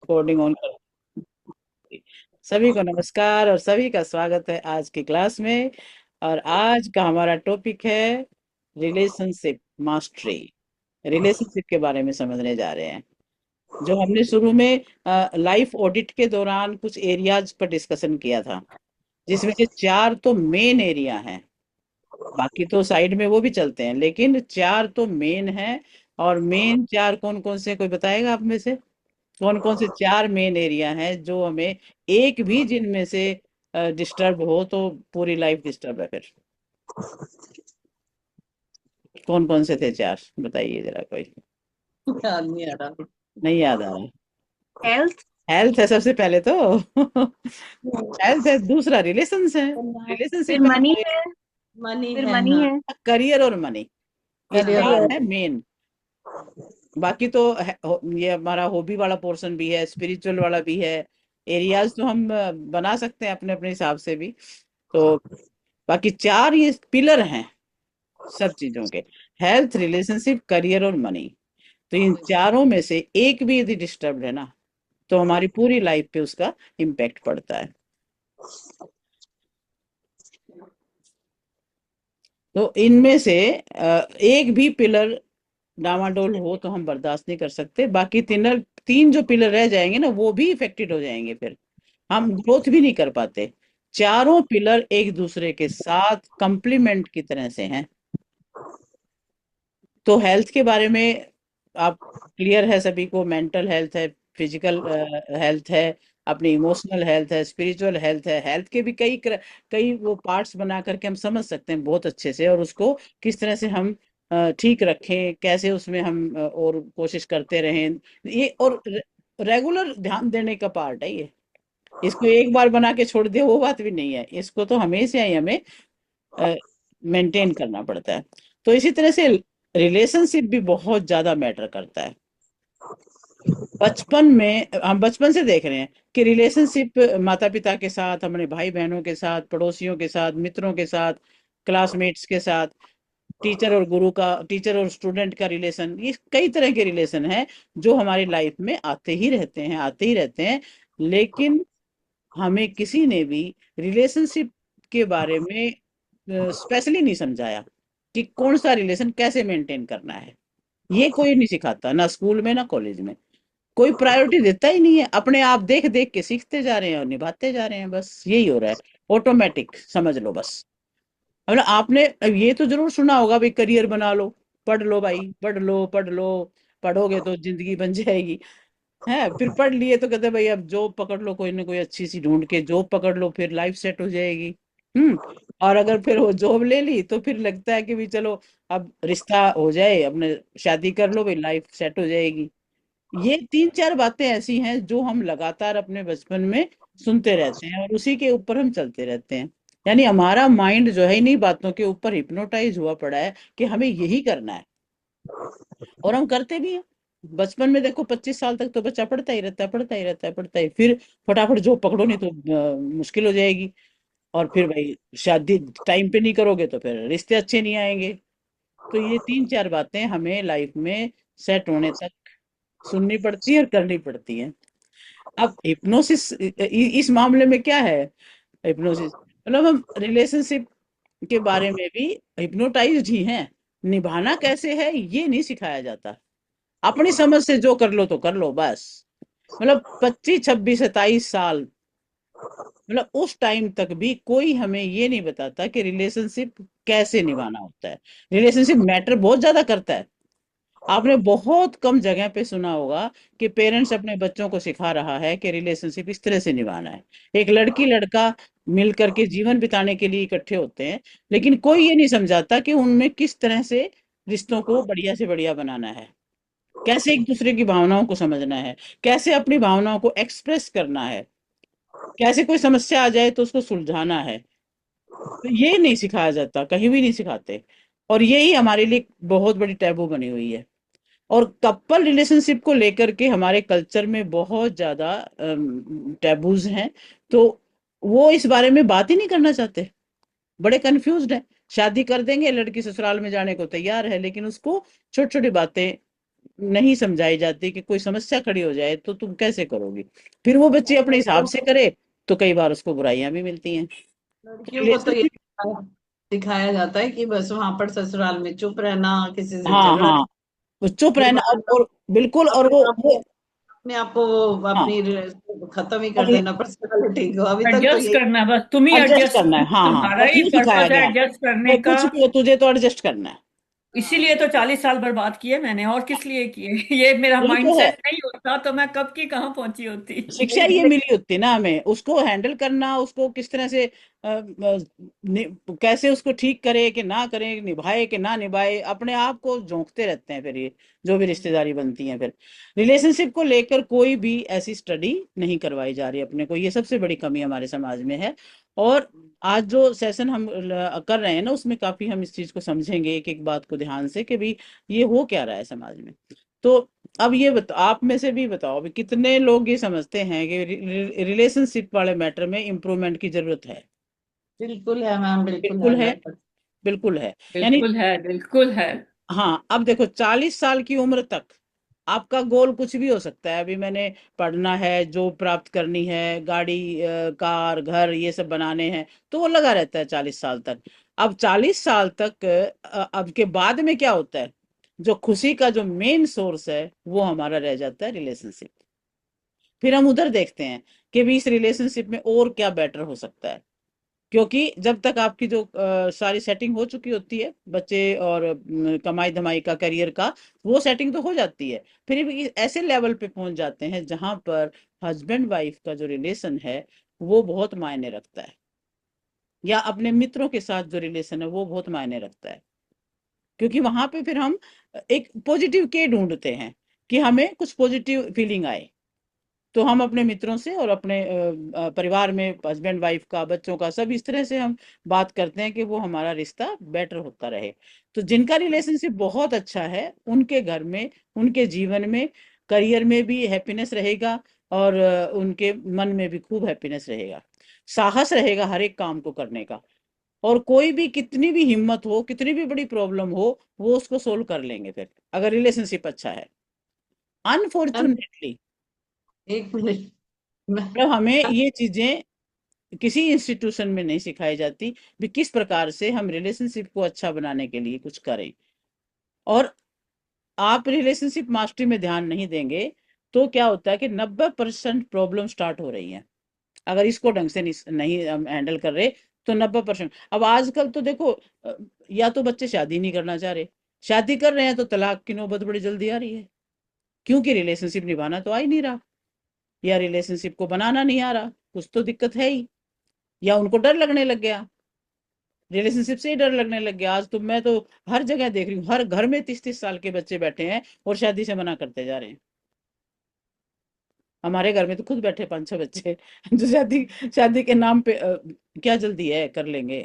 Recording on कर। सभी को नमस्कार और सभी का स्वागत है आज की क्लास में। और आज का हमारा टॉपिक है रिलेशनशिप मास्टरी। रिलेशनशिप के बारे में समझने जा रहे हैं। जो हमने शुरू में लाइफ ऑडिट के दौरान कुछ एरियाज पर डिस्कशन किया था, जिसमें से चार तो मेन एरिया हैं। बाकी तो साइड में वो भी चलते हैं, लेकिन चार तो मेन हैं। और मेन चार कौन कौन से, कोई बताएगा आप में से? कौन कौन से चार मेन एरिया हैं जो हमें एक भी जिनमें से डिस्टर्ब हो तो पूरी लाइफ डिस्टर्ब है फिर? कौन कौन से थे चार, बताइए जरा कोई। याद नहीं आ रहा। नहीं याद आ रहा? हेल्थ। हेल्थ है सबसे पहले तो। हेल्थ है, दूसरा रिलेशंस है। फिर रिलेशनशिप है मनी हमारे। है। मनी फिर है, मनी हाँ। है। करियर और मनी, ये करियर चार करियर। है मेन। बाकी तो ये हमारा हॉबी वाला पोर्शन भी है, स्पिरिचुअल वाला भी है। एरियाज तो हम बना सकते हैं अपने अपने हिसाब से भी। तो बाकी चार ये पिलर हैं सब चीजों के: हेल्थ, रिलेशनशिप, करियर और मनी। तो इन चारों में से एक भी यदि डिस्टर्ब है ना, तो हमारी पूरी लाइफ पे उसका इम्पैक्ट पड़ता है। तो इनमें से एक भी पिलर डामाडोल हो तो हम बर्दाश्त नहीं कर सकते। बाकी तीन तीन जो पिलर रह जाएंगे ना, वो भी इफेक्टेड हो जाएंगे, फिर हम ग्रोथ भी नहीं कर पाते। चारों पिलर एक दूसरे के साथ कंप्लीमेंट की तरह से हैं। तो हेल्थ के बारे में आप क्लियर है सभी को? मेंटल हेल्थ है, फिजिकल हेल्थ है, अपनी इमोशनल हेल्थ है, स्पिरिचुअल हेल्थ है। हेल्थ के भी कई वो पार्ट्स बना करके हम समझ सकते हैं बहुत अच्छे से, और उसको किस तरह से हम ठीक रखें, कैसे उसमें हम और कोशिश करते रहें। ये और रेगुलर ध्यान देने का पार्ट है ये। इसको एक बार बना के छोड़ दिया वो बात भी नहीं है, इसको तो हमेशा ही हमें मेंटेन करना पड़ता है। तो इसी तरह से रिलेशनशिप भी बहुत ज्यादा मैटर करता है। बचपन में हम बचपन से देख रहे हैं कि रिलेशनशिप माता पिता के साथ, हमारे भाई बहनों के साथ, पड़ोसियों के साथ, मित्रों के साथ, क्लासमेट्स के साथ, टीचर और गुरु का, टीचर और स्टूडेंट का रिलेशन, ये कई तरह के रिलेशन हैं जो हमारी लाइफ में आते ही रहते हैं, आते ही रहते हैं। लेकिन हमें किसी ने भी रिलेशनशिप के बारे में स्पेशली नहीं समझाया कि कौन सा रिलेशन कैसे मेंटेन करना है। ये कोई नहीं सिखाता, ना स्कूल में ना कॉलेज में। कोई प्रायोरिटी देता ही नहीं है। अपने आप देख देख के सीखते जा रहे हैं और निभाते जा रहे हैं, बस यही हो रहा है। ऑटोमेटिक समझ लो बस। मतलब आपने अब ये तो जरूर सुना होगा भाई, करियर बना लो, पढ़ लो भाई, पढ़ लो पढ़ लो, पढ़ोगे तो जिंदगी बन जाएगी। है, फिर पढ़ लिए तो कहते भाई अब जॉब पकड़ लो, कोई ना कोई अच्छी सी ढूंढ के जॉब पकड़ लो, फिर लाइफ सेट हो जाएगी। हम्म। और अगर फिर वो जॉब ले ली तो फिर लगता है कि भी चलो अब रिश्ता हो जाए, अपने शादी कर लो भाई, लाइफ सेट हो जाएगी। ये तीन चार बातें ऐसी हैं जो हम लगातार अपने बचपन में सुनते रहते हैं और उसी के ऊपर हम चलते रहते हैं। यानी हमारा माइंड जो है इन्हीं बातों के ऊपर हिप्नोटाइज हुआ पड़ा है कि हमें यही करना है, और हम करते भी हैं। बचपन में देखो 25 साल तक तो बच्चा पढ़ता ही रहता है, पढ़ता ही रहता है, पढ़ता ही, फिर फटाफट जॉब पकड़ो नहीं तो मुश्किल हो जाएगी। और फिर भाई शादी टाइम पे नहीं करोगे तो फिर रिश्ते अच्छे नहीं आएंगे। तो ये तीन चार बातें हमें लाइफ में सेट होने तक सुननी पड़ती है और करनी पड़ती है। अब हिप्नोसिस इस मामले में क्या है? हिप्नोसिस मतलब हम रिलेशनशिप के बारे में भी हिप्नोटाइज्ड ही हैं। निभाना कैसे है ये नहीं सिखाया जाता। अपनी समझ से जो कर लो तो कर लो बस। मतलब 25 26 27 साल, मतलब उस टाइम तक भी कोई हमें ये नहीं बताता कि रिलेशनशिप कैसे निभाना होता है। रिलेशनशिप मैटर बहुत ज्यादा करता है। आपने बहुत कम जगह पे सुना होगा कि पेरेंट्स अपने बच्चों को सिखा रहा है कि रिलेशनशिप इस तरह से निभाना है। एक लड़की लड़का मिल करके जीवन बिताने के लिए इकट्ठे होते हैं, लेकिन कोई ये नहीं समझाता कि उनमें किस तरह से रिश्तों को बढ़िया से बढ़िया बनाना है, कैसे एक दूसरे की भावनाओं को समझना है, कैसे अपनी भावनाओं को एक्सप्रेस करना है, कैसे कोई समस्या आ जाए तो उसको सुलझाना है। तो ये नहीं सिखाया जाता, कहीं भी नहीं सिखाते। और यही हमारे लिए बहुत बड़ी टैबू बनी हुई है। और कपल रिलेशनशिप को लेकर के हमारे कल्चर में बहुत ज्यादा टैबूज हैं। तो वो इस बारे में बात ही नहीं करना चाहते, बड़े कंफ्यूज्ड हैं। शादी कर देंगे, लड़की ससुराल में जाने को तैयार है, लेकिन उसको छोटी छोटी बातें नहीं समझाई जाती कि कोई समस्या खड़ी हो जाए तो तुम कैसे करोगी, फिर वो बच्चे अपने हिसाब लड़कियों से करे, तो कई बार उसको बुराइयां भी मिलती हैं। लड़कियों को तो ये रिलेशनशिप, सिखाया जाता है कि बस वहां पर ससुराल में चुप रहना, किसी से हाँ झगड़ा हाँ, वो चुप रहना, निभाना, और बिल्कुल, और अपने आप को वो अपने आप को हाँ, खत्म ही कर और देना पर्सनालिटी को। अभी तक तो एडजस्ट यही करना, बस तुम ही एडजस्ट एडजस्ट, करना है, हाँ हाँ, तुम्हारा बस ही ये सिखाया पर्पस है गया, एडजस्ट करने चाहे का। कुछ भी हो तुझे तो एडजस्ट करना है। इसीलिए तो 40 साल बर्बाद किए मैंने, और किस लिए किए? ये मेरा यही तो है, माइंडसेट नहीं होता तो मैं कब की कहाँ पहुंची होती। शिक्षा ये मिली होती ना हमें, उसको हैंडल करना, उसको किस तरह से कैसे उसको ठीक करे कि ना करे, निभाए कि ना निभाए, अपने आप को झोंकते रहते हैं फिर ये जो भी रिश्तेदारी बनती है फिर। रिलेशनशिप को लेकर कोई भी ऐसी स्टडी नहीं करवाई जा रही अपने को, ये सबसे बड़ी कमी हमारे समाज में है। और आज जो सेशन हम कर रहे हैं ना, उसमें काफी हम इस चीज को समझेंगे, एक एक बात को ध्यान से, कि भाई ये हो क्या रहा है समाज में। तो अब ये आप में से भी बताओ, अभी कितने लोग ये समझते हैं कि रिलेशनशिप वाले मैटर में इम्प्रूवमेंट की जरूरत है। बिल्कुल है मैम, बिल्कुल है, बिल्कुल है, 100%। बिल्कुल है। यानी बिल्कुल है, बिल्कुल है। हाँ, अब देखो 40 साल की उम्र तक आपका गोल कुछ भी हो सकता है। अभी मैंने पढ़ना है, जॉब प्राप्त करनी है, गाड़ी कार घर ये सब बनाने हैं, तो वो लगा रहता है 40 साल तक। अब 40 साल तक अब के बाद में क्या होता है, जो खुशी का जो मेन सोर्स है वो हमारा रह जाता है रिलेशनशिप। फिर हम उधर देखते हैं कि भी इस रिलेशनशिप में और क्या बेटर हो सकता है, क्योंकि जब तक आपकी जो सारी सेटिंग हो चुकी होती है, बच्चे और कमाई धमाई का, करियर का, वो सेटिंग तो हो जाती है, फिर भी ऐसे लेवल पे पहुंच जाते हैं जहां पर हस्बैंड वाइफ का जो रिलेशन है वो बहुत मायने रखता है, या अपने मित्रों के साथ जो रिलेशन है वो बहुत मायने रखता है। क्योंकि वहां पे फिर हम एक पॉजिटिव के ढूंढते हैं कि हमें कुछ पॉजिटिव फीलिंग आए, तो हम अपने मित्रों से और अपने परिवार में हस्बैंड वाइफ का, बच्चों का, सब इस तरह से हम बात करते हैं कि वो हमारा रिश्ता बेटर होता रहे। तो जिनका रिलेशनशिप बहुत अच्छा है उनके घर में, उनके जीवन में, करियर में भी हैप्पीनेस रहेगा, और उनके मन में भी खूब हैप्पीनेस रहेगा, साहस रहेगा हर एक काम को करने का, और कोई भी कितनी भी हिम्मत हो, कितनी भी बड़ी प्रॉब्लम हो, वो उसको सोल्व कर लेंगे फिर, अगर रिलेशनशिप अच्छा है। मैम, अनफॉर्चुनेटली, एक मिनट। मैं मतलब हमें ये चीजें किसी इंस्टीट्यूशन में नहीं सिखाई जाती भी किस प्रकार से हम रिलेशनशिप को अच्छा बनाने के लिए कुछ करें। और आप रिलेशनशिप मास्टरी में ध्यान नहीं देंगे तो क्या होता है कि 90% प्रॉब्लम स्टार्ट हो रही है, अगर इसको ढंग से नहीं हम हैंडल कर रहे, तो 90%। अब आजकल तो देखो, या तो बच्चे शादी नहीं करना चाह रहे, शादी कर रहे हैं तो तलाक की नौबत बड़ी जल्दी आ रही है, क्योंकि रिलेशनशिप निभाना तो आ ही नहीं रहा, या रिलेशनशिप को बनाना नहीं आ रहा, कुछ तो दिक्कत है ही, या उनको डर लगने लग गया, रिलेशनशिप से ही डर लगने लग गया। आज तो मैं तो हर जगह देख रही हूँ, हर घर में 30-30 साल के बच्चे बैठे हैं और शादी से मना करते जा रहे हैं। हमारे घर में तो खुद बैठे 5-6 बच्चे जो शादी शादी के नाम पे क्या जल्दी है, कर लेंगे,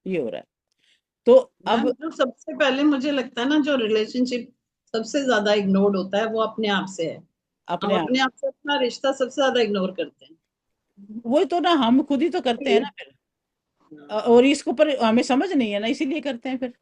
ये हो रहा है। तो मैम, अब जो सबसे पहले मुझे लगता है ना, जो रिलेशनशिप सबसे ज्यादा इग्नोर्ड होता है वो अपने आप से है। अपने हम आप, अपने आप से अपना रिश्ता सबसे ज्यादा इग्नोर करते हैं। वही तो ना, हम खुद ही तो करते हैं ना फिर। और इसको पर हमें समझ नहीं है ना, इसीलिए करते हैं फिर,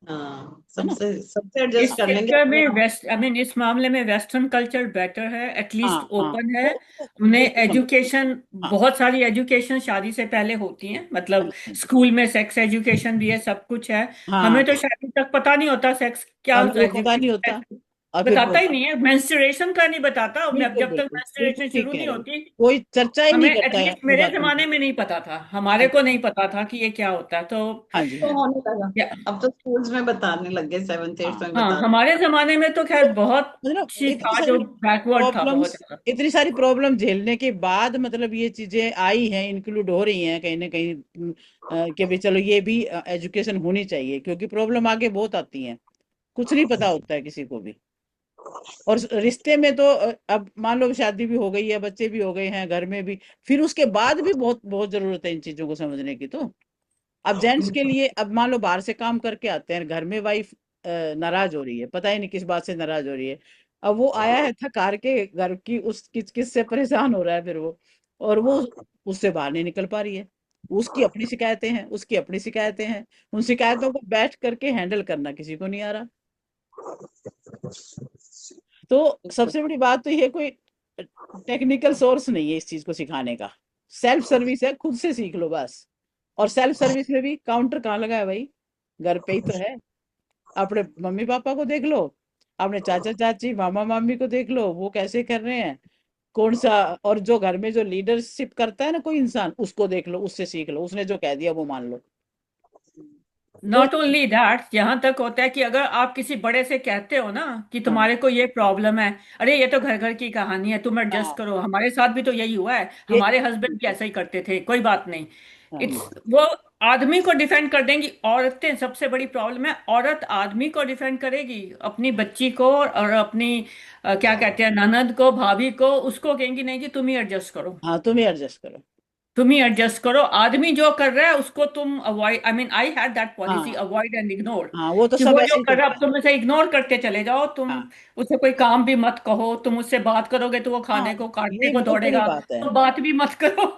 हाँ, है ना। सबसे सबसे इस एडजस्ट कर लेंगे चक्कर अपने में आप। वेस्ट, आई मीन इस मामले में वेस्टर्न कल्चर बेटर है, हाँ एटलीस्ट हाँ, ओपन है। उन्हें वो तो एजुकेशन, हाँ, बहुत सारी एजुकेशन शादी से पहले होती है, हाँ मतलब जी, स्कूल में सेक्स एजुकेशन भी है, सब कुछ है। हाँ हमें तो शादी तक पता नहीं होता सेक्स क्या, हमें वो पता नहीं होता, एजुकेशन और फिर बताता ही नहीं है, मेंस्ट्रुएशन का नहीं बताता, बिल्कुल जब तक बिल्कुल बिल्कुल मेंस्ट्रुएशन ठीक शुरू कह नहीं रहे हो, होती। कोई चर्चा ही हमें नहीं करता है एटलीस्ट इन मेरे बातों जमाने की। में नहीं पता था, हमारे हाँ को नहीं पता था कि ये क्या होता है, तो हाँ जी, तो हाँ जी, होने लगा। क्या। अब तो स्कूल्स में बताने लग गए, सेवन्थ एट्थ हाँ, में हाँ, बताते हमारे जमाने में तो तो खैर बहुत मतलब सी था जो बैकवर्ड था बहुत ज्यादा। इतनी सारी प्रॉब्लम झेलने के बाद मतलब ये चीजें आई हैं, इंक्लूड हो रही हैं कहीं ना कहीं, कि भाई चलो ये भी एजुकेशन होनी चाहिए, क्योंकि प्रॉब्लम आगे बहुत आती हैं, कुछ नहीं पता होता है किसी को भी। और रिश्ते में तो अब मान लो शादी भी हो गई है, बच्चे भी हो गए हैं घर में भी, फिर उसके बाद भी बहुत बहुत जरूरत है इन चीजों को समझने की। तो अब जेंट्स के लिए, अब मान लो बाहर से काम करके आते हैं घर में, वाइफ नाराज हो रही है, पता ही नहीं किस बात से नाराज हो रही है, अब वो आया है थक हार के घर की उस किस किस से परेशान हो रहा है फिर वो, और वो उससे बाहर नहीं निकल पा रही है, उसकी अपनी शिकायतें हैं, उसकी अपनी शिकायतें हैं, उन शिकायतों को बैठ करके हैंडल करना किसी को नहीं आ रहा। तो सबसे बड़ी बात तो ये, कोई टेक्निकल सोर्स नहीं है इस चीज को सिखाने का। सेल्फ सर्विस है, खुद से सीख लो बस। और सेल्फ सर्विस में भी काउंटर कहाँ लगा है भाई? घर पे ही तो है। अपने मम्मी पापा को देख लो, अपने चाचा चाची मामा मामी को देख लो, वो कैसे कर रहे हैं, कौन सा। और जो घर में जो लीडरशिप करता है ना कोई इंसान, उसको देख लो, उससे सीख लो, उसने जो कह दिया वो मान लो। तो नॉट ओनली दैट, यहाँ तक होता है कि अगर आप किसी बड़े से कहते हो ना कि हाँ तुम्हारे को ये प्रॉब्लम है, अरे ये तो घर घर की कहानी है, तुम एडजस्ट हाँ, करो, हमारे साथ भी तो यही हुआ है, ये हमारे हस्बैंड भी ऐसा ही करते थे, कोई बात नहीं। हाँ इट्स वो आदमी को डिफेंड कर देंगी औरतें। सबसे बड़ी प्रॉब्लम है, औरत आदमी को डिफेंड करेगी, अपनी बच्ची को और अपनी क्या कहते हैं, ननद को, भाभी को, उसको कहेंगी नहीं जी तुम ही एडजस्ट करो, हाँ, तुम ही एडजस्ट करो। तुम ही एडजस्ट करो। आदमी जो कर रहा है उसको तुम avoid, I mean I had that policy, हाँ अवॉइड एंड इग्नोर। हाँ, वो तो कि सब वो ऐसे जो ही कर रहा है करते अब हैं। तुम उसे इग्नोर करते चले जाओ, तुम हाँ उसे कोई काम भी मत कहो, तुम उससे बात करोगे तो वो हाँ, खाने को काटने ये को बहुत बड़ी दौड़ेगा, बात है। तो बात भी मत करो।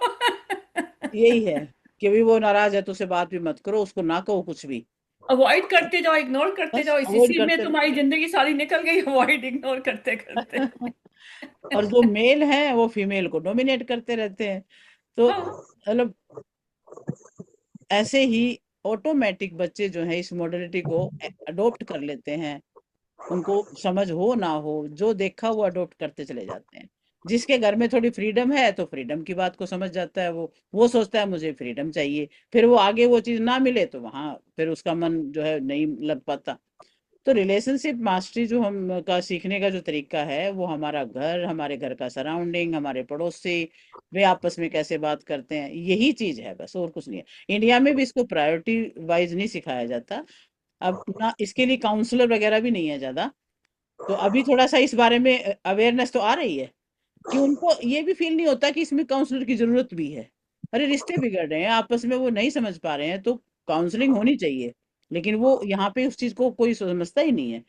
यही है कि भी वो नाराज है तो उसे बात भी मत करो, उसको ना कहो कुछ भी। अवॉइड करते जाओ, इग्नोर करते बस जाओ, अवॉइड इसी में करते तुम्हारी जिंदगी सारी निकल गई, अवॉइड इग्नोर करते करते। रहो। और जो मेल है वो फीमेल को डोमिनेट करते रहते हैं। तो हाँ, मतलब ऐसे ही ऑटोमेटिक बच्चे जो है इस मॉडलिटी को अडॉप्ट कर लेते हैं। उनको समझ हो ना हो, जो देखा वो अडॉप्ट करते चले जाते हैं। जिसके घर में थोड़ी फ्रीडम है तो फ्रीडम की बात को समझ जाता है, वो सोचता है मुझे फ्रीडम चाहिए। फिर वो आगे वो चीज ना मिले तो वहां फिर उसका मन जो है नहीं लग पाता। तो रिलेशनशिप मास्टरी जो हम का सीखने का जो तरीका है, वो हमारा घर, हमारे घर का सराउंडिंग, हमारे पड़ोसी, वे आपस में कैसे बात करते हैं, यही चीज है बस, और कुछ नहीं है। इंडिया में भी इसको प्रायोरिटी वाइज नहीं सिखाया जाता। अब ना इसके लिए काउंसलर वगैरह भी नहीं है ज्यादा। तो अभी थोड़ा सा इस बारे में अवेयरनेस तो आ रही है कि उनको ये भी फील नहीं होता कि इसमें काउंसलर की जरूरत भी है। अरे रिश्ते बिगड़ रहे हैं आपस में, वो नहीं समझ पा रहे हैं, तो काउंसलिंग होनी चाहिए। लेकिन वो यहाँ पे उस चीज को कोई समझता ही नहीं है।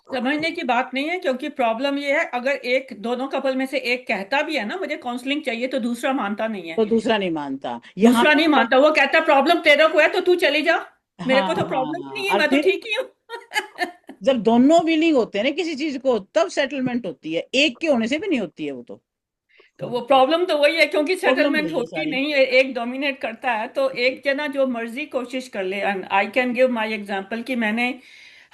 समझने की बात नहीं है, क्योंकि प्रॉब्लम ये है, अगर एक दोनों कपल में से एक कहता भी है ना मुझे काउंसलिंग चाहिए, तो दूसरा मानता नहीं है। तो दूसरा नहीं मानता यहाँ दूसरा पर नहीं जब। मानता, वो कहता प्रॉब्लम तेरे को है तो तू चली जा, मेरे हाँ को तो हाँ प्रॉब्लम ही हाँ, नहीं है, और मैं तो फिर ठीक ही हूँ। जब दोनों विलिंग होते हैं ना किसी चीज को, तब सेटलमेंट होती है, एक के होने से भी नहीं होती है वो तो। तो वो प्रॉब्लम तो वही है, क्योंकि प्रॉब्लम सेटलमेंट वही है होती सारी। नहीं है, एक डोमिनेट करता है, तो एक जना जो मर्जी कोशिश कर ले। And I can give my example कि मैंने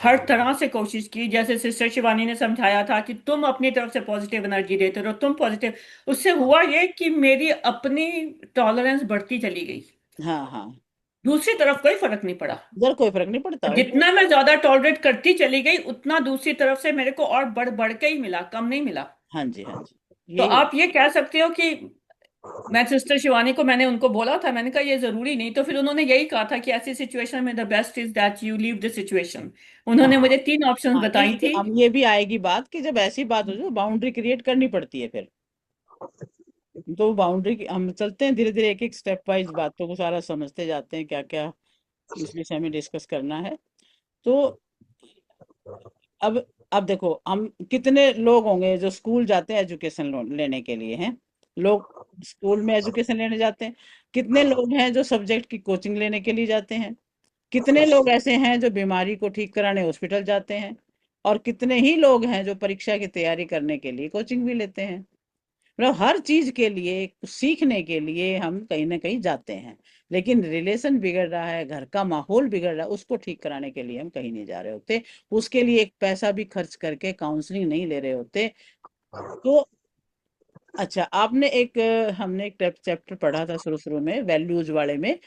हर तरह से कोशिश की, जैसे सिस्टर शिवानी ने समझाया था कि तुम अपनी तरफ से पॉजिटिव एनर्जी देते रहो, तुम पॉजिटिव। उससे हुआ ये कि मेरी अपनी टॉलरेंस बढ़ती चली गई, हाँ हाँ, दूसरी तरफ कोई फर्क नहीं पड़ा। इधर कोई फर्क नहीं पड़ता वो तो। जितना मैं ज्यादा टॉलरेट करती चली गई, उतना दूसरी तरफ से मेरे को और बढ़ बढ़ के ही मिला, कम नहीं मिला। हाँ जी हाँ जी, तो यही है। आप ये कह सकते हो कि मैं सिस्टर शिवानी को, मैंने उनको बोला था, मैंने कहा ये जरूरी नहीं, तो फिर उन्होंने यही कहा था कि ऐसी सिचुएशन में the best is that you leave the situation. हाँ उन्होंने मुझे 3 ऑप्शंस हाँ, बताई नहीं थी। अब ये भी आएगी बात कि जब ऐसी बात हो जाए बाउंड्री क्रिएट करनी पड़ती है फिर। तो बाउंड्री हम चलते हैं धीरे धीरे, एक एक स्टेप वाइज बातों को सारा समझते जाते हैं क्या क्या इस विषय में डिस्कस करना है। तो अब अब देखो, हम कितने लोग होंगे जो स्कूल जाते हैं एजुकेशन लोन लेने के लिए हैं। लोग स्कूल में एजुकेशन लेने जाते हैं। कितने लोग हैं जो सब्जेक्ट की कोचिंग लेने के लिए जाते हैं। कितने लोग ऐसे हैं जो बीमारी को ठीक कराने हॉस्पिटल जाते हैं। और कितने ही लोग हैं जो परीक्षा की तैयारी करने के लिए कोचिंग भी लेते हैं। मतलब हर चीज के लिए, सीखने के लिए हम कहीं ना कहीं जाते हैं। लेकिन रिलेशन बिगड़ रहा है, घर का माहौल बिगड़ रहा है, उसको ठीक कराने के लिए हम कहीं नहीं जा रहे होते। उसके लिए एक पैसा भी खर्च करके काउंसलिंग नहीं ले रहे होते। तो अच्छा, आपने एक हमने एक चैप्टर पढ़ा था शुरू शुरू में वैल्यूज वाले में।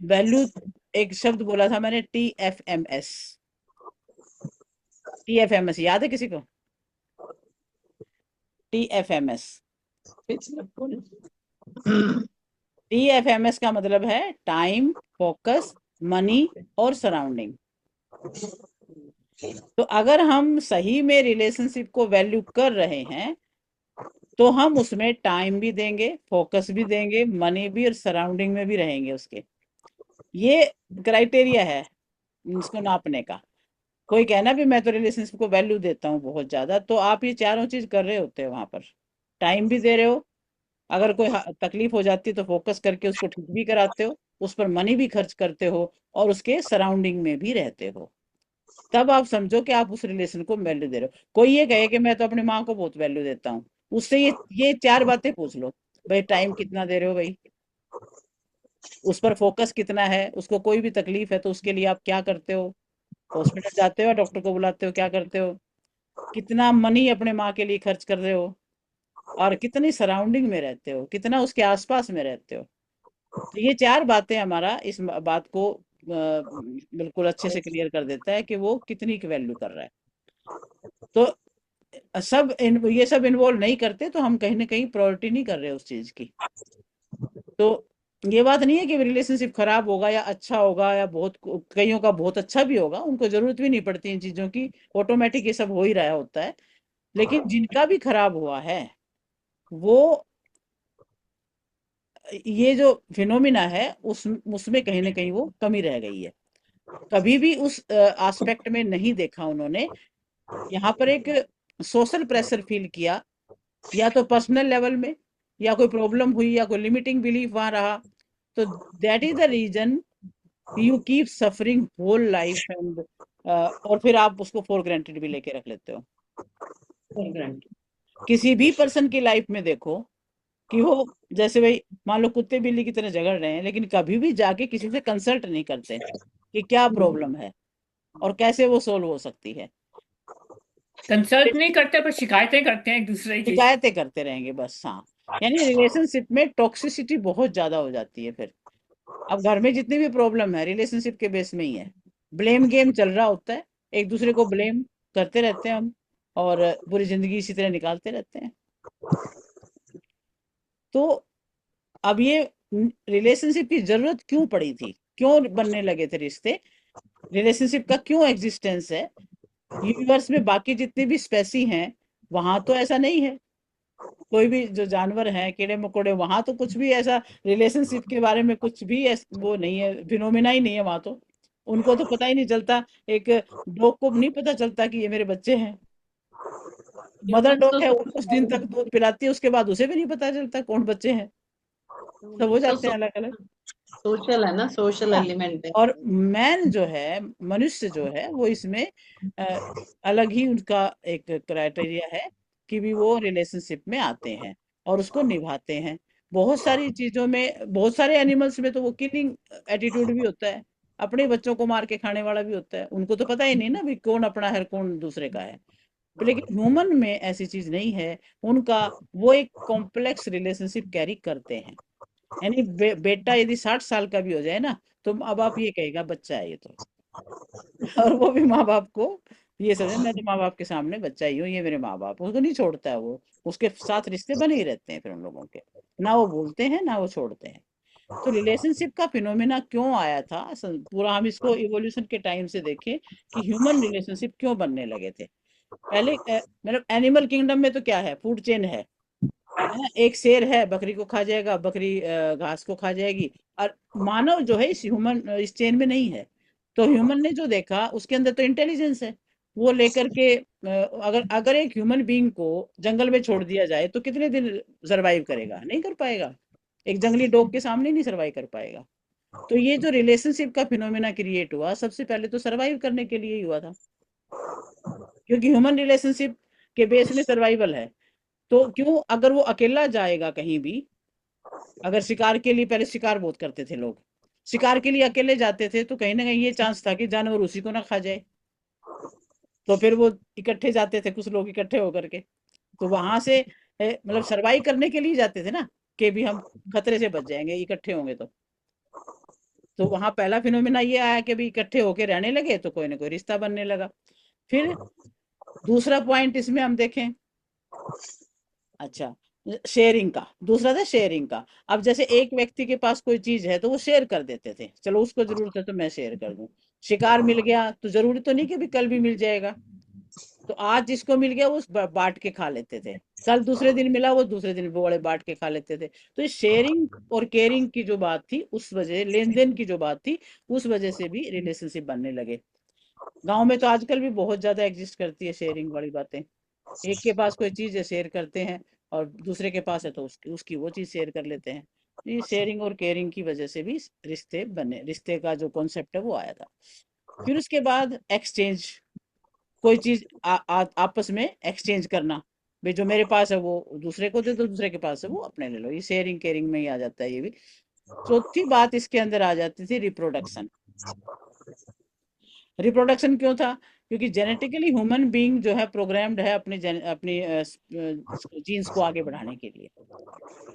वैल्यूज, एक शब्द बोला था मैंने, TFMS। TFMS याद है किसी को? TFMS। पिछले बोले। TFMS का मतलब है टाइम, फोकस, मनी और सराउंडिंग। तो अगर हम सही में रिलेशनशिप को वैल्यू कर रहे हैं, तो हम उसमें टाइम भी देंगे, फोकस भी देंगे, मनी भी, और सराउंडिंग में भी रहेंगे उसके। ये क्राइटेरिया है इसको नापने का। कोई कहना भी मैं तो रिलेशनशिप को वैल्यू देता हूँ बहुत ज्यादा, तो आप ये चारों चीज कर रहे होते हैं वहां पर। टाइम भी दे रहे हो, अगर कोई तकलीफ हो जाती है तो फोकस करके उसको ठीक भी कराते हो, उस पर मनी भी खर्च करते हो, और उसके सराउंडिंग में भी रहते हो। तब आप समझो कि आप उस रिलेशन को वैल्यू दे रहे हो। कोई ये कहे कि मैं तो अपनी माँ को बहुत वैल्यू देता हूँ, उससे ये चार बातें पूछ लो। भाई टाइम कितना दे रहे हो भाई, उस पर फोकस कितना है, उसको कोई भी तकलीफ है तो उसके लिए आप क्या करते हो, हॉस्पिटल जाते हो, डॉक्टर को बुलाते हो, क्या करते हो, कितना मनी अपने माँ के लिए खर्च कर रहे हो, और कितनी सराउंडिंग में रहते हो, कितना उसके आसपास में रहते हो। तो ये चार बातें हमारा इस बात को बिल्कुल अच्छे से क्लियर कर देता है कि वो कितनी की वैल्यू कर रहा है। तो ये सब इन्वॉल्व नहीं करते तो हम कहीं ना कहीं प्रायोरिटी नहीं कर रहे उस चीज की। तो ये बात नहीं है कि रिलेशनशिप खराब होगा या अच्छा होगा, या बहुत कईयों का बहुत अच्छा भी होगा, उनको जरूरत भी नहीं पड़ती इन चीजों की, ऑटोमेटिक ये सब हो ही रहा होता है। लेकिन जिनका भी खराब हुआ है, वो ये जो फिनोमिना है उसमें कहीं ना कहीं वो कमी रह गई है। कभी भी उस एस्पेक्ट में नहीं देखा उन्होंने। यहाँ पर एक सोशल प्रेशर फील किया, या तो पर्सनल लेवल में, या कोई प्रॉब्लम हुई, या कोई लिमिटिंग बिलीफ वहां रहा। तो that is the reason you keep suffering whole life and, और फिर आप उसको फॉर ग्रांटेड भी लेके रख लेते हो। For granted. किसी भी पर्सन की लाइफ में देखो कि वो, जैसे भाई मान लो कुत्ते बिल्ली की तरह झगड़ रहे हैं, लेकिन कभी भी जाके किसी से कंसल्ट नहीं करते कि क्या प्रॉब्लम है और कैसे वो सोल्व हो सकती है। कंसल्ट नहीं करते पर शिकायतें करते हैं एक दूसरे की। शिकायतें करते रहेंगे बस, हाँ। यानी रिलेशनशिप में टॉक्सिसिटी बहुत ज्यादा हो जाती है फिर। अब घर में जितनी भी प्रॉब्लम है रिलेशनशिप के बेस में ही है। ब्लेम गेम चल रहा होता है, एक दूसरे को ब्लेम करते रहते हैं हम, और पूरी जिंदगी इसी तरह निकालते रहते हैं। तो अब ये रिलेशनशिप की जरूरत क्यों पड़ी थी, क्यों बनने लगे थे रिश्ते, रिलेशनशिप का क्यों एग्जिस्टेंस है। यूनिवर्स में बाकी जितनी भी स्पेसी हैं, वहां तो ऐसा नहीं है। कोई भी जो जानवर हैं, कीड़े मकोड़े, वहां तो कुछ भी ऐसा रिलेशनशिप के बारे में कुछ भी वो नहीं है, फिनोमिना ही नहीं है वहां तो। उनको तो पता ही नहीं चलता। एक डॉग को नहीं पता चलता कि ये मेरे बच्चे हैं। मदर ह्यूमंस तो डॉग है, वो कुछ दिन तक दूध पिलाती है, उसके बाद उसे भी नहीं पता चलता कौन बच्चे हैं। सब हो जाते हैं अलग अलग। सोशल है ना, सोशल हाँ, एलिमेंट है। और मैन जो है, मनुष्य जो है, वो इसमें अ, अलग ही उनका एक क्राइटेरिया है कि भी वो रिलेशनशिप में आते हैं और उसको निभाते हैं। बहुत सारी चीजों में, बहुत सारे एनिमल्स में तो वो किलिंग एटीट्यूड भी होता है, अपने बच्चों को मार के खाने वाला भी होता है। उनको तो पता ही नहीं ना भी कौन अपना है कौन दूसरे का है। लेकिन ह्यूमन में ऐसी चीज नहीं है। उनका वो एक कॉम्प्लेक्स रिलेशनशिप कैरी करते हैं। यानी बेटा यदि 60 साल का भी हो जाए ना, तो माँ बाप ये कहेगा बच्चा है ये तो। और वो भी माँ बाप को ये समझे, मैं तो माँ बाप के सामने बच्चा ही हूँ, ये मेरे माँ बाप, उसको नहीं छोड़ता है वो। उसके साथ रिश्ते बने ही रहते हैं फिर उन लोगों के, ना वो भूलते हैं ना वो छोड़ते हैं। तो रिलेशनशिप का फिनोमेना क्यों आया था, पूरा हम इसको इवोल्यूशन के टाइम से देखें कि ह्यूमन रिलेशनशिप क्यों बनने लगे थे। पहले मतलब एनिमल किंगडम में तो क्या है, फूड चेन है ना। एक शेर है, बकरी को खा जाएगा, बकरी घास को खा जाएगी। और मानव जो है इस इस चेन में नहीं है। तो ह्यूमन ने जो देखा उसके अंदर तो इंटेलिजेंस है। वो लेकर के अगर अगर एक ह्यूमन बीइंग को जंगल में छोड़ दिया जाए तो कितने दिन सरवाइव करेगा, नहीं कर पाएगा। एक जंगली डॉग के सामने नहीं सरवाइव कर पाएगा। तो ये जो रिलेशनशिप का फिनोमेना क्रिएट हुआ, सबसे पहले तो सरवाइव करने के लिए ही हुआ था। क्योंकि ह्यूमन रिलेशनशिप के बेस में सर्वाइवल है। तो क्यों, अगर वो अकेला जाएगा कहीं भी, अगर शिकार के लिए, पहले शिकार बहुत करते थे लोग, शिकार के लिए अकेले जाते थे तो कहीं ना कहीं ये चांस था कि जानवर उसी को ना खा जाए। तो फिर वो इकट्ठे जाते थे, कुछ लोग इकट्ठे होकर के। तो वहां से मतलब सरवाइव करने के लिए जाते थे ना, कि भी हम खतरे से बच जाएंगे इकट्ठे होंगे तो वहां पहला फिनोमेना ये आया कि भी इकट्ठे होके रहने लगे तो कोई ना कोई रिश्ता बनने लगा। फिर दूसरा पॉइंट इसमें हम देखें, अच्छा, शेयरिंग का दूसरा था, शेयरिंग का। अब जैसे एक व्यक्ति के पास कोई चीज है तो वो शेयर कर देते थे, चलो उसको जरूरत है तो मैं शेयर कर दूं। शिकार मिल गया तो जरूरी तो नहीं कि भी कल भी मिल जाएगा। तो आज जिसको मिल गया वो बांट के खा लेते थे। कल दूसरे दिन मिला, वो दूसरे दिन वो बड़े बांट के खा लेते थे। तो ये शेयरिंग और केयरिंग की जो बात थी, उस वजह लेन देन की जो बात थी, उस वजह से भी रिलेशनशिप बनने लगे। गांव में तो आजकल भी बहुत ज्यादा एग्जिस्ट करती है शेयरिंग वाली बातें। एक के पास कोई चीज है, शेयर करते हैं, और दूसरे के पास है तो उसकी उसकी वो चीज शेयर कर लेते हैं। ये शेयरिंग और केयरिंग की वजह से भी रिश्ते बने, रिश्ते का जो कॉन्सेप्ट है वो आया था। फिर उसके बाद एक्सचेंज, कोई चीज आपस में एक्सचेंज करना, भाई जो मेरे पास है वो दूसरे को दे दो, दूसरे के पास है वो अपने ले लो, ये शेयरिंग केयरिंग में ही आ जाता है ये भी। चौथी बात इसके अंदर आ जाती थी रिप्रोडक्शन। रिप्रोडक्शन क्यों था? क्योंकि जेनेटिकली ह्यूमन बीइंग जो है प्रोग्राम्ड है अपनी जीन्स को आगे बढ़ाने के लिए।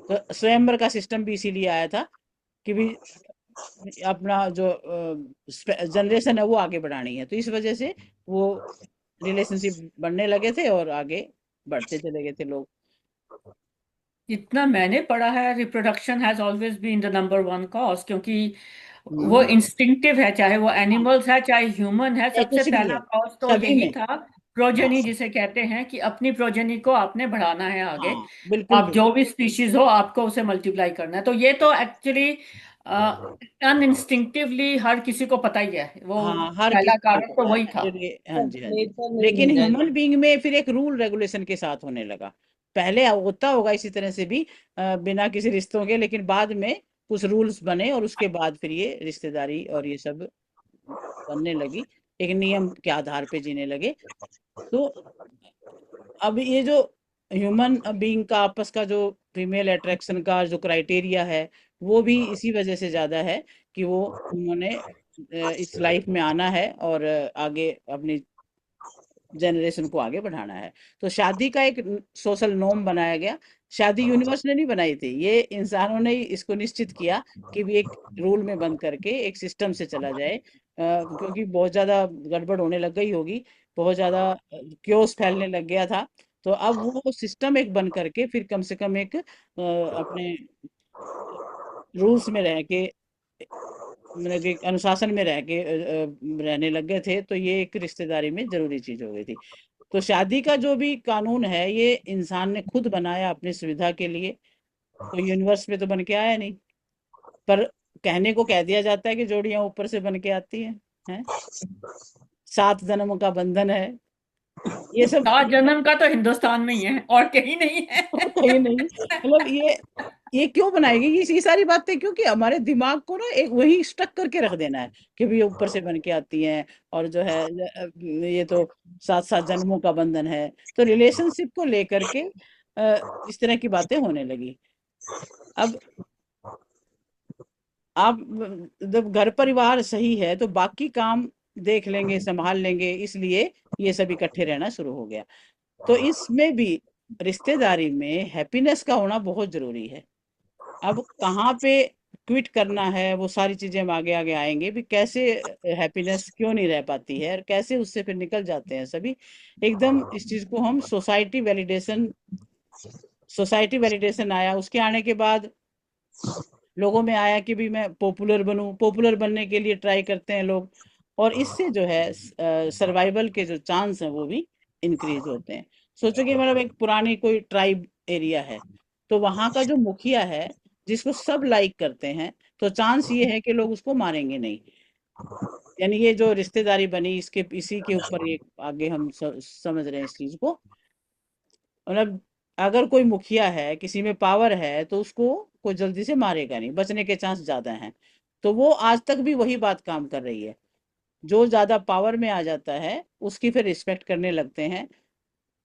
तो स्वयंवर का सिस्टम भी इसीलिए आया था कि भी अपना जो जनरेशन है वो आगे बढ़ानी है, तो इस वजह से वो रिलेशनशिप बढ़ने लगे थे और आगे बढ़ते चले गए थे लोग। जितना मैंने पढ़ा है, reproduction has always been the number one cause, क्योंकि वो हम्म। इंस्टिंक्टिव है, चाहे वो हाँ, एनिमल्स है चाहे ह्यूमन है, चाहे सबसे कुछ भी पहला है, कॉज तो सभी यही में। था। प्रोजेनी जिसे कहते हैं कि अपनी प्रोजेनी को आपने बढ़ाना है आगे। हाँ, बिल्कुल आप जो बिल्कुल। भी स्पीशीज हो आपको उसे मल्टीप्लाई करना है, तो ये तो एक्चुअली अनइंस्टिंक्टिवली हर किसी को पता ही है, वो हाँ, हर पहला किसी को कारण तो पता है वही था। हाँ जी, हाँ जी। नेचर में लेकिन ही है। ह्यूमन बीइंग में फिर एक रूल रेगुलेशन के साथ होने लगा। पहले होता होगा इसी तरह से भी, बिना किसी रिश्तों के, लेकिन बाद में कुछ रूल्स बने और उसके बाद फिर ये रिश्तेदारी और ये सब बनने लगी, एक नियम के आधार पे जीने लगे। तो अब ये जो ह्यूमन बीइंग का आपस का जो फीमेल अट्रैक्शन का जो क्राइटेरिया है, वो भी इसी वजह से ज्यादा है कि वो उन्होंने इस लाइफ में आना है और आगे अपनी जनरेशन को आगे बढ़ाना है। तो शादी का एक सोशल नॉर्म बनाया गया। शादी यूनिवर्स ने नहीं बनाई थी, ये इंसानों ने ही इसको निश्चित किया कि भी एक रूल में बंद करके एक सिस्टम से चला जाए, क्योंकि बहुत ज्यादा गड़बड़ होने लग गई होगी, बहुत ज्यादा क्योस फैलने लग गया था। तो अब वो सिस्टम एक बन करके फिर कम से कम एक अपने रूल्स में रह के, मतलब कि अनुशासन में रह के रहने लग गए थे, तो ये एक रिश्तेदारी में जरूरी चीज हो गई थी। तो शादी का जो भी कानून है ये इंसान ने खुद बनाया अपनी सुविधा के लिए, कोई यूनिवर्स में तो बन के आया नहीं। पर कहने को कह दिया जाता है कि जोड़ियां ऊपर से बन के आती हैं, 7 जन्म का बंधन है, ये सब। 7 जन्म का तो हिंदुस्तान में ही है और कहीं नहीं है। और कहीं नहीं, मतलब ये क्यों बनाएगी ये सारी बातें? क्योंकि हमारे दिमाग को ना एक वही स्टक करके रख देना है कि भी ये ऊपर से बन के आती हैं, और जो है ये तो 7 7 जन्मों का बंधन है। तो रिलेशनशिप को लेकर के इस तरह की बातें होने लगी। अब आप जब घर परिवार सही है तो बाकी काम देख लेंगे, संभाल लेंगे, इसलिए ये सब इकट्ठे रहना शुरू हो गया। तो इसमें भी रिश्तेदारी में हैप्पीनेस का होना बहुत जरूरी है। अब कहाँ पे क्विट करना है वो सारी चीजें हम आगे आगे आएंगे भी, कैसे हैप्पीनेस क्यों नहीं रह पाती है और कैसे उससे फिर निकल जाते हैं सभी एकदम। इस चीज को हम सोसाइटी वैलिडेशन आया, उसके आने के बाद लोगों में आया कि भी मैं पॉपुलर बनूं, पॉपुलर बनने के लिए ट्राई करते हैं लोग, और इससे जो है सर्वाइवल के जो चांस हैं वो भी इंक्रीज होते हैं। सोचो कि मतलब एक पुरानी कोई ट्राइब एरिया है, तो वहां का जो मुखिया है जिसको सब लाइक करते हैं, तो चांस ये है कि लोग उसको मारेंगे नहीं। यानी ये जो रिश्तेदारी बनी इसके इसी के ऊपर ये आगे हम समझ रहे हैं इस चीज को। मतलब अगर कोई मुखिया है, किसी में पावर है, तो उसको कोई जल्दी से मारेगा नहीं, बचने के चांस ज्यादा हैं। तो वो आज तक भी वही बात काम कर रही है। जो ज्यादा पावर में आ जाता है उसकी फिर रिस्पेक्ट करने लगते हैं।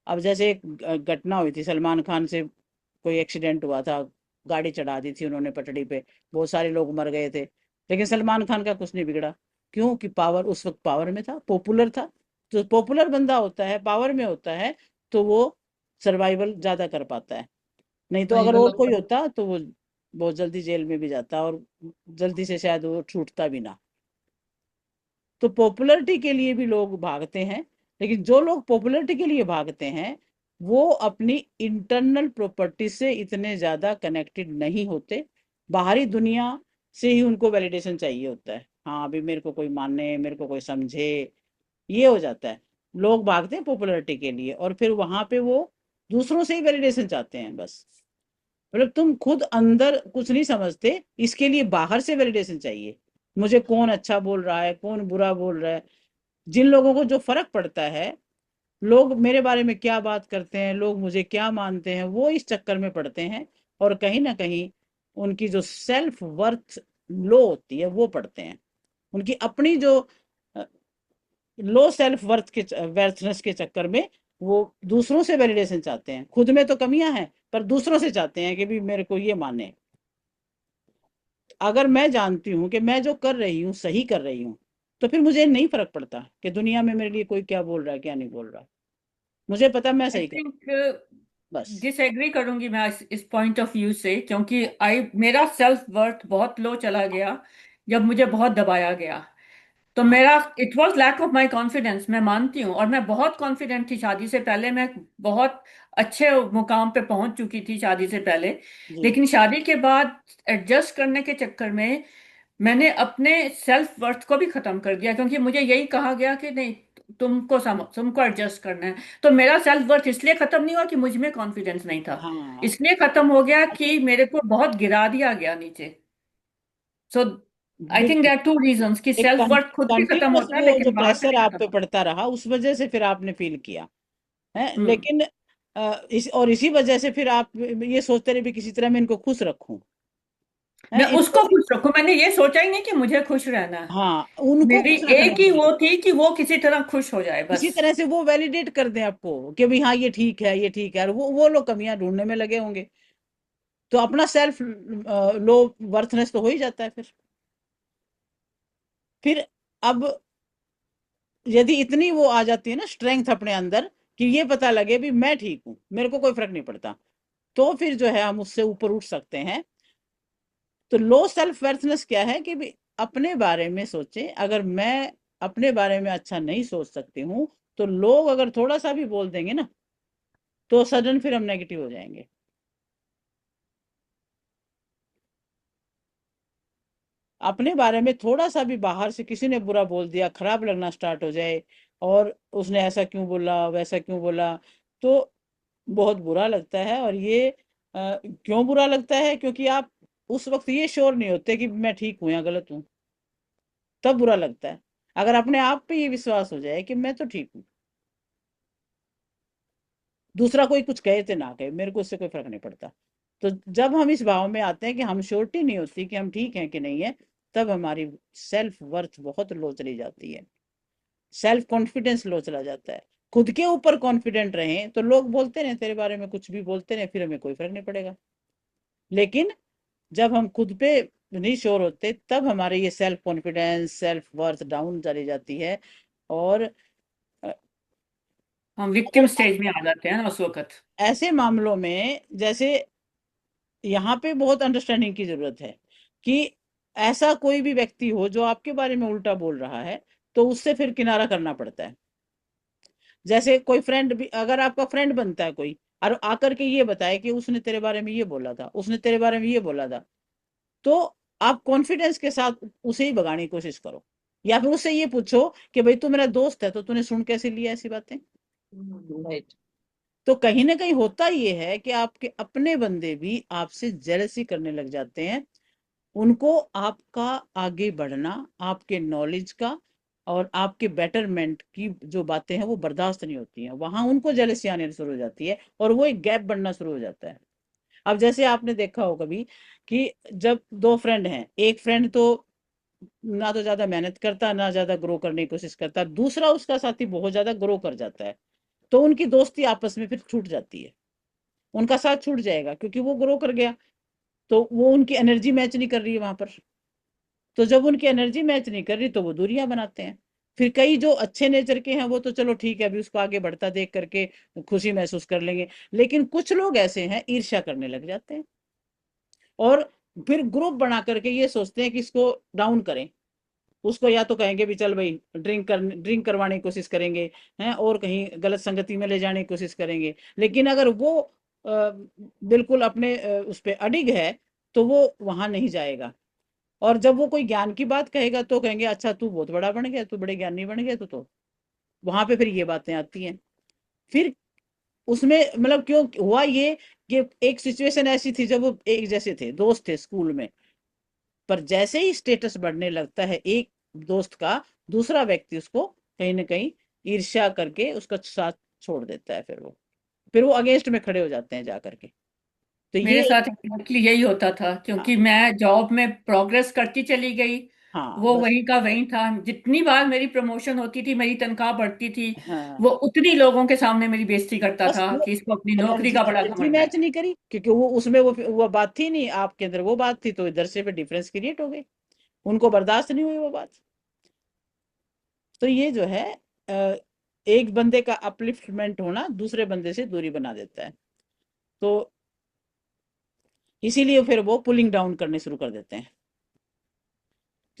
अब जैसे एक घटना हुई थी, सलमान खान से कोई एक्सीडेंट हुआ था, गाड़ी चढ़ा दी थी उन्होंने पटड़ी पे, बहुत सारे लोग मर गए थे, लेकिन सलमान खान का कुछ नहीं बिगड़ा। क्यों? कि पावर, उस वक्त पावर में था, पॉपुलर था। तो पॉपुलर बंदा होता है, पावर में होता है, तो वो सर्वाइवल ज्यादा कर पाता है। नहीं तो वही अगर और वाला कोई होता तो वो बहुत जल्दी जेल में भी जाता और जल्दी से शायद वो छूटता भी ना। तो पॉपुलैरिटी के लिए भी लोग भागते हैं, लेकिन जो लोग पॉपुलैरिटी के लिए भागते हैं वो अपनी इंटरनल प्रॉपर्टी से इतने ज्यादा कनेक्टेड नहीं होते। बाहरी दुनिया से ही उनको वैलिडेशन चाहिए होता है, हाँ अभी मेरे को कोई माने, मेरे को कोई समझे, ये हो जाता है। लोग भागते हैं पॉपुलैरिटी के लिए और फिर वहां पे वो दूसरों से ही वैलिडेशन चाहते हैं बस। मतलब तुम खुद अंदर कुछ नहीं समझते, इसके लिए बाहर से वैलिडेशन चाहिए। मुझे कौन अच्छा बोल रहा है, कौन बुरा बोल रहा है। जिन लोगों को जो फर्क पड़ता है, लोग मेरे बारे में क्या बात करते हैं, लोग मुझे क्या मानते हैं, वो इस चक्कर में पड़ते हैं, और कहीं ना कहीं उनकी जो सेल्फ वर्थ लो होती है वो पड़ते हैं। उनकी अपनी जो लो सेल्फ वर्थनेस के चक्कर में वो दूसरों से वैलिडेशन चाहते हैं। खुद में तो कमियां हैं, पर दूसरों से चाहते हैं कि भी मेरे को ये माने। अगर मैं जानती हूँ कि मैं जो कर रही हूँ सही कर रही हूँ, तो फिर मुझे नहीं फर्क पड़ता कि दुनिया में मेरे लिए कोई क्या बोल रहा है क्या नहीं बोल रहा। मुझे पता मैं आई सही कर थिंक बस। डिसएग्री करूंगी मैं इस पॉइंट ऑफ व्यू से, क्योंकि आई मेरा सेल्फ वर्थ बहुत लो चला गया जब मुझे बहुत दबाया गया। तो हाँ मेरा it was lack of my confidence, मैं मानती हूँ। और मैं बहुत कॉन्फिडेंट थी शादी से पहले, मैं बहुत अच्छे मुकाम पे पहुंच चुकी थी शादी से पहले। जी। लेकिन शादी के बाद एडजस्ट करने के चक्कर में मैंने अपने सेल्फ वर्थ को भी खत्म कर दिया, क्योंकि मुझे यही कहा गया कि नहीं, तुमको एडजस्ट करना है। तो मेरा सेल्फ वर्थ इसलिए खत्म नहीं हुआ कि मुझ में कॉन्फिडेंस नहीं था, हाँ इसलिए खत्म हो गया कि मेरे को बहुत गिरा दिया गया नीचे। सो आई थिंक बिल्कुल। देयर आर टू रीजंस कि एक सेल्फ वर्थ खुद भी खत्म कंटिन्यूअस होता है वो जो लेकिन बाहर से प्रेशर भी आप खत्म पे होता पड़ता रहा, उस वजह से फिर आपने फील किया है। है। लेकिन इसी वजह से फिर आप ये सोचते रहे भी किसी तरह मैं इनको खुश रखूं, है मैं इनको। उसको खुश रखूं, मैंने ये सोचा ही नहीं कि मुझे खुश रहना है। हाँ, उनको मेरी खुश रखना एक ही है। वो थी कि वो किसी तरह खुश हो जाए इसी बस। तरह से वो वैलिडेट कर दें आपको कि भाई हाँ ये ठीक है, ये ठीक है, और वो लोग कमियां ढूंढने में लगे होंगे, तो अपना सेल्फ लो वर्थनेस तो हो ही जाता है फिर। अब यदि इतनी वो आ जाती है ना स्ट्रेंथ अपने अंदर, कि ये पता लगे भी मैं ठीक हूँ, मेरे को कोई फर्क नहीं पड़ता, तो फिर जो है हम उससे ऊपर उठ सकते हैं। तो लो सेल्फ वर्थनेस क्या है कि भी अपने बारे में सोचें। अगर मैं अपने बारे में अच्छा नहीं सोच सकती हूँ, तो लोग अगर थोड़ा सा भी बोल देंगे ना, तो सडन फिर हम नेगेटिव हो जाएंगे। अपने बारे में थोड़ा सा भी बाहर से किसी ने बुरा बोल दिया, खराब लगना स्टार्ट हो जाए, और उसने ऐसा क्यों बोला, वैसा क्यों बोला, तो बहुत बुरा लगता है। और ये क्यों बुरा लगता है? क्योंकि आप उस वक्त ये श्योर नहीं होते कि मैं ठीक हूं या गलत हूं, तब बुरा लगता है। अगर अपने आप पे ये विश्वास हो जाए कि मैं तो ठीक हूँ, दूसरा कोई कुछ कहे तो ना कहे, मेरे को उससे कोई फर्क नहीं पड़ता। तो जब हम इस भाव में आते हैं कि हम श्योरिटी नहीं होती कि हम ठीक हैं कि नहीं है, तब हमारी सेल्फ वर्थ बहुत लो चली जाती है, सेल्फ कॉन्फिडेंस लो चला जाता है। खुद के ऊपर कॉन्फिडेंट रहें तो लोग बोलते रहे तेरे बारे में, कुछ भी बोलते रहे, फिर हमें कोई फर्क नहीं पड़ेगा। लेकिन जब हम खुद पे नहीं श्योर होते, तब हमारे ये self confidence, self worth down चली जाती है। और अ, हम अगर विक्टिम स्टेज में आ जाते हैं ना उस वक्त। ऐसे मामलों में, जैसे यहाँ पे बहुत अंडरस्टैंडिंग की जरूरत है कि ऐसा कोई भी व्यक्ति हो जो आपके बारे में उल्टा बोल रहा है, तो उससे फिर किनारा करना पड़ता है। जैसे कोई फ्रेंड भी, अगर आपका फ्रेंड बनता है कोई, और आकर के ये बताए कि उसने तेरे बारे में ये बोला था, उसने तेरे बारे में ये बोला था, तो आप कॉन्फिडेंस के साथ उसे ही भगाने की कोशिश करो। या फिर उससे ये पूछो कि भाई तू मेरा दोस्त है, तो तूने सुन कैसे लिया ऐसी बातें। राइट। तो कहीं ना कहीं होता ये है कि आपके अपने बंदे भी आपसे जेलसी करने लग जाते हैं। उनको आपका आगे बढ़ना, आपके नॉलेज का और आपके बेटरमेंट की जो बातें हैं वो बर्दाश्त नहीं होती हैं, वहां उनको जेलसी आने शुरू हो जाती है, और वो एक गैप बनना शुरू हो जाता है। अब जैसे आपने देखा हो कभी कि जब दो फ्रेंड हैं, एक फ्रेंड तो ना तो ज्यादा मेहनत करता, ना ज्यादा ग्रो करने की कोशिश करता, दूसरा उसका साथी बहुत ज्यादा ग्रो कर जाता है, तो उनकी दोस्ती आपस में फिर छूट जाती है, उनका साथ छूट जाएगा क्योंकि वो ग्रो कर गया, तो वो उनकी एनर्जी मैच नहीं कर रही है वहां पर। तो जब उनकी एनर्जी मैच नहीं कर रही, तो वो दूरियां बनाते हैं। फिर कई जो अच्छे नेचर के हैं वो तो चलो ठीक है, अभी उसको आगे बढ़ता देख करके खुशी महसूस कर लेंगे। लेकिन कुछ लोग ऐसे हैं, ईर्ष्या करने लग जाते हैं, और फिर ग्रुप बना करके ये सोचते हैं कि इसको डाउन करें। उसको या तो कहेंगे भी चल भाई ड्रिंक करवाने की कोशिश करेंगे, हैं, और कहीं गलत संगति में ले जाने की कोशिश करेंगे। लेकिन अगर वो बिल्कुल अपने उस पे अडिग है, तो वो वहां नहीं जाएगा। और जब वो कोई ज्ञान की बात कहेगा, तो कहेंगे अच्छा तू बहुत बड़ा बन गया, तू बड़े ज्ञानी बन गया, तो वहां पे फिर ये बातें आती हैं। फिर उसमें मतलब क्यों हुआ ये, कि एक सिचुएशन ऐसी थी जब वो एक जैसे थे, दोस्त थे स्कूल में, पर जैसे ही स्टेटस बढ़ने लगता है एक दोस्त का, दूसरा व्यक्ति उसको कहीं ना कहीं ईर्ष्या करके उसका साथ छोड़ देता है। फिर वो अगेंस्ट में खड़े हो जाते हैं जा करके। तो मेरे ये साथ एग्जैक्टली यही होता था, हाँ क्योंकि मैं जॉब में प्रोग्रेस करती चली गई हाँ वो बस। वहीं का वहीं था। जितनी बार मेरी प्रमोशन होती थी, मेरी तनख्वाह बढ़ती थी, हाँ वो उतनी लोगों के सामने मेरी बेइज्जती करता बस था वो कि इसको अपनी नौकरी एनर्जी का बड़ा एनर्जी घमंड है। मैच नहीं करी, क्योंकि वो उसमें वो बात थी नहीं, आपके अंदर वो बात थी, तो इधर से फिर डिफरेंस क्रिएट हो गई, उनको बर्दाश्त नहीं हुई वो बात। तो ये जो है अ, एक बंदे का अपलिफ्टमेंट होना दूसरे बंदे से दूरी बना देता है। तो इसीलिए फिर वो पुलिंग डाउन करने शुरू कर देते हैं।